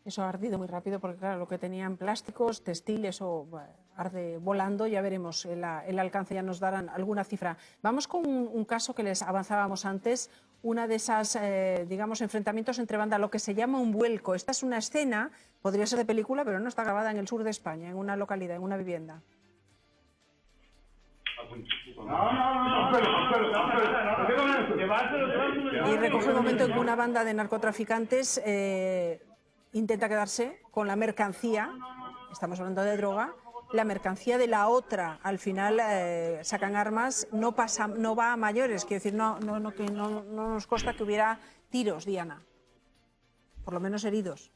Eso ha ardido muy rápido, porque claro, lo que tenían plásticos, textiles, o arde volando. Ya veremos el alcance, ya nos darán alguna cifra. Vamos con un caso que les avanzábamos antes, una de esas, enfrentamientos entre bandas, lo que se llama un vuelco. Esta es una escena, podría ser de película, pero no, está grabada en el sur de España, en una localidad, en una vivienda. Y recoge el momento en que una banda de narcotraficantes intenta quedarse con la mercancía, estamos hablando de droga, la mercancía de la otra al final sacan armas, no va a mayores. Quiero decir, no nos consta que hubiera tiros, Diana, por lo menos heridos.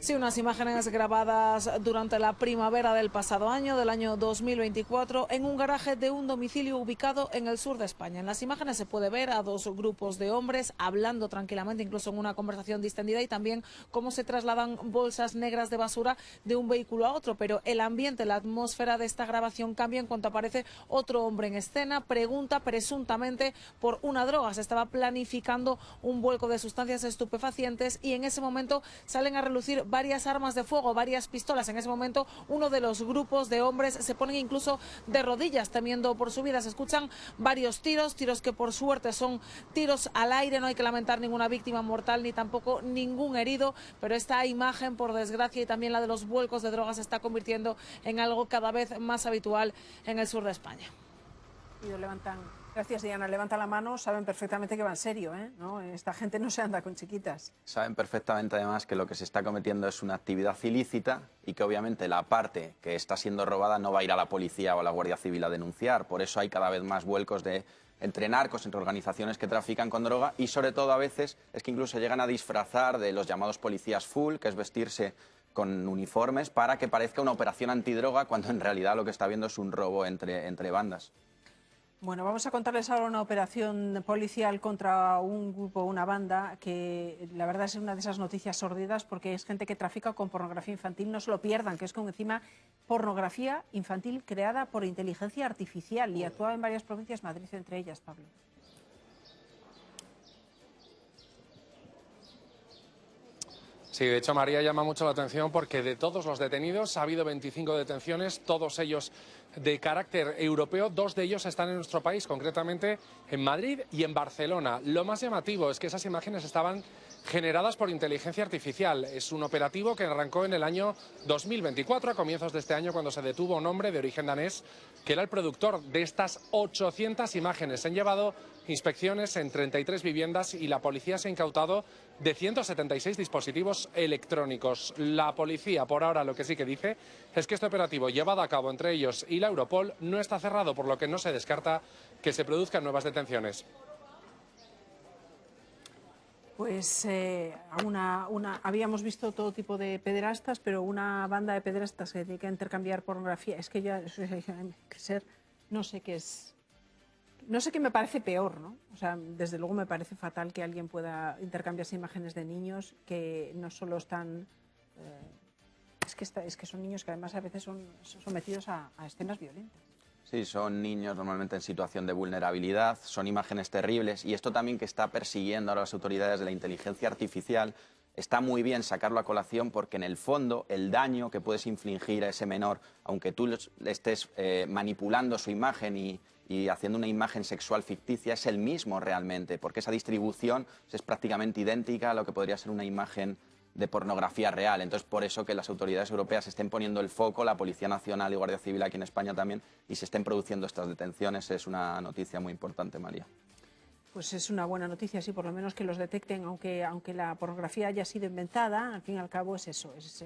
Sí, unas imágenes grabadas durante la primavera del pasado año, del año 2024, en un garaje de un domicilio ubicado en el sur de España. En las imágenes se puede ver a dos grupos de hombres hablando tranquilamente, incluso en una conversación distendida, y también cómo se trasladan bolsas negras de basura de un vehículo a otro. Pero el ambiente, la atmósfera de esta grabación cambia en cuanto aparece otro hombre en escena, pregunta presuntamente por una droga. Se estaba planificando un vuelco de sustancias estupefacientes y en ese momento salen a relucir varias armas de fuego, varias pistolas. En ese momento uno de los grupos de hombres se ponen incluso de rodillas temiendo por su vida. Se escuchan varios tiros que por suerte son tiros al aire, no hay que lamentar ninguna víctima mortal ni tampoco ningún herido, pero esta imagen, por desgracia, y también la de los vuelcos de drogas se está convirtiendo en algo cada vez más habitual en el sur de España. Y levantan. Gracias, Diana. Levanta la mano, saben perfectamente que va en serio, ¿no? Esta gente no se anda con chiquitas. Saben perfectamente, además, que lo que se está cometiendo es una actividad ilícita y que, obviamente, la parte que está siendo robada no va a ir a la policía o a la Guardia Civil a denunciar. Por eso hay cada vez más vuelcos entre narcos, entre organizaciones que trafican con droga y, sobre todo, a veces, es que incluso llegan a disfrazar de los llamados policías full, que es vestirse con uniformes para que parezca una operación antidroga, cuando en realidad lo que está viendo es un robo entre bandas. Bueno, vamos a contarles ahora una operación policial contra un grupo, una banda, que la verdad es una de esas noticias sórdidas porque es gente que trafica con pornografía infantil. No se lo pierdan, que es con encima pornografía infantil creada por inteligencia artificial y actúa en varias provincias, Madrid entre ellas, Pablo. Sí, de hecho, María, llama mucho la atención porque de todos los detenidos ha habido 25 detenciones, todos ellos de carácter europeo. 2 de ellos están en nuestro país, concretamente en Madrid y en Barcelona. Lo más llamativo es que esas imágenes estaban generadas por inteligencia artificial. Es un operativo que arrancó en el año 2024, a comienzos de este año, cuando se detuvo a un hombre de origen danés que era el productor de estas 800 imágenes. Se han llevado inspecciones en 33 viviendas y la policía se ha incautado de 176 dispositivos electrónicos. La policía, por ahora, lo que sí que dice es que este operativo, llevado a cabo entre ellos y la Europol, no está cerrado, por lo que no se descarta que se produzcan nuevas detenciones. Pues habíamos visto todo tipo de pederastas, pero una banda de pederastas que tiene que intercambiar pornografía, es que ya no sé qué es. No sé qué me parece peor, ¿no? O sea, desde luego me parece fatal que alguien pueda intercambiarse imágenes de niños que no solo están... es que son niños que además a veces son sometidos a escenas violentas. Sí, son niños normalmente en situación de vulnerabilidad, son imágenes terribles y esto también que está persiguiendo ahora las autoridades de la inteligencia artificial. Está muy bien sacarlo a colación porque en el fondo el daño que puedes infligir a ese menor, aunque tú le estés manipulando su imagen y haciendo una imagen sexual ficticia, es el mismo realmente, porque esa distribución es prácticamente idéntica a lo que podría ser una imagen de pornografía real. Entonces, por eso que las autoridades europeas estén poniendo el foco, la Policía Nacional y Guardia Civil aquí en España también, y se estén produciendo estas detenciones, es una noticia muy importante, María. Pues es una buena noticia, sí, por lo menos que los detecten, aunque la pornografía haya sido inventada, al fin y al cabo es eso, es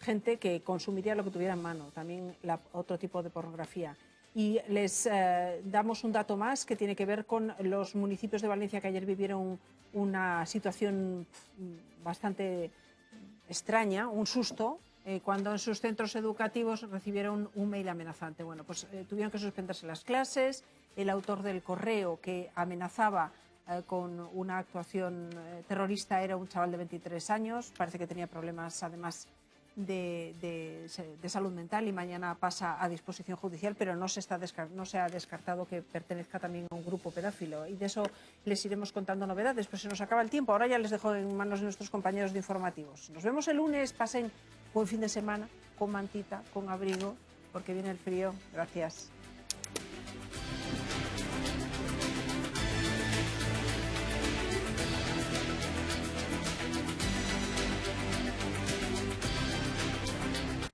gente que consumiría lo que tuviera en mano, también otro tipo de pornografía. Y les damos un dato más que tiene que ver con los municipios de Valencia que ayer vivieron una situación bastante extraña, un susto, cuando en sus centros educativos recibieron un mail amenazante. Bueno, pues tuvieron que suspenderse las clases. El autor del correo que amenazaba con una actuación terrorista era un chaval de 23 años. Parece que tenía problemas, además, de salud mental y mañana pasa a disposición judicial, pero no se ha descartado que pertenezca también a un grupo pedófilo. Y de eso les iremos contando novedades. Pues se nos acaba el tiempo. Ahora ya les dejo en manos de nuestros compañeros de informativos. Nos vemos el lunes. Pasen buen fin de semana, con mantita, con abrigo, porque viene el frío. Gracias.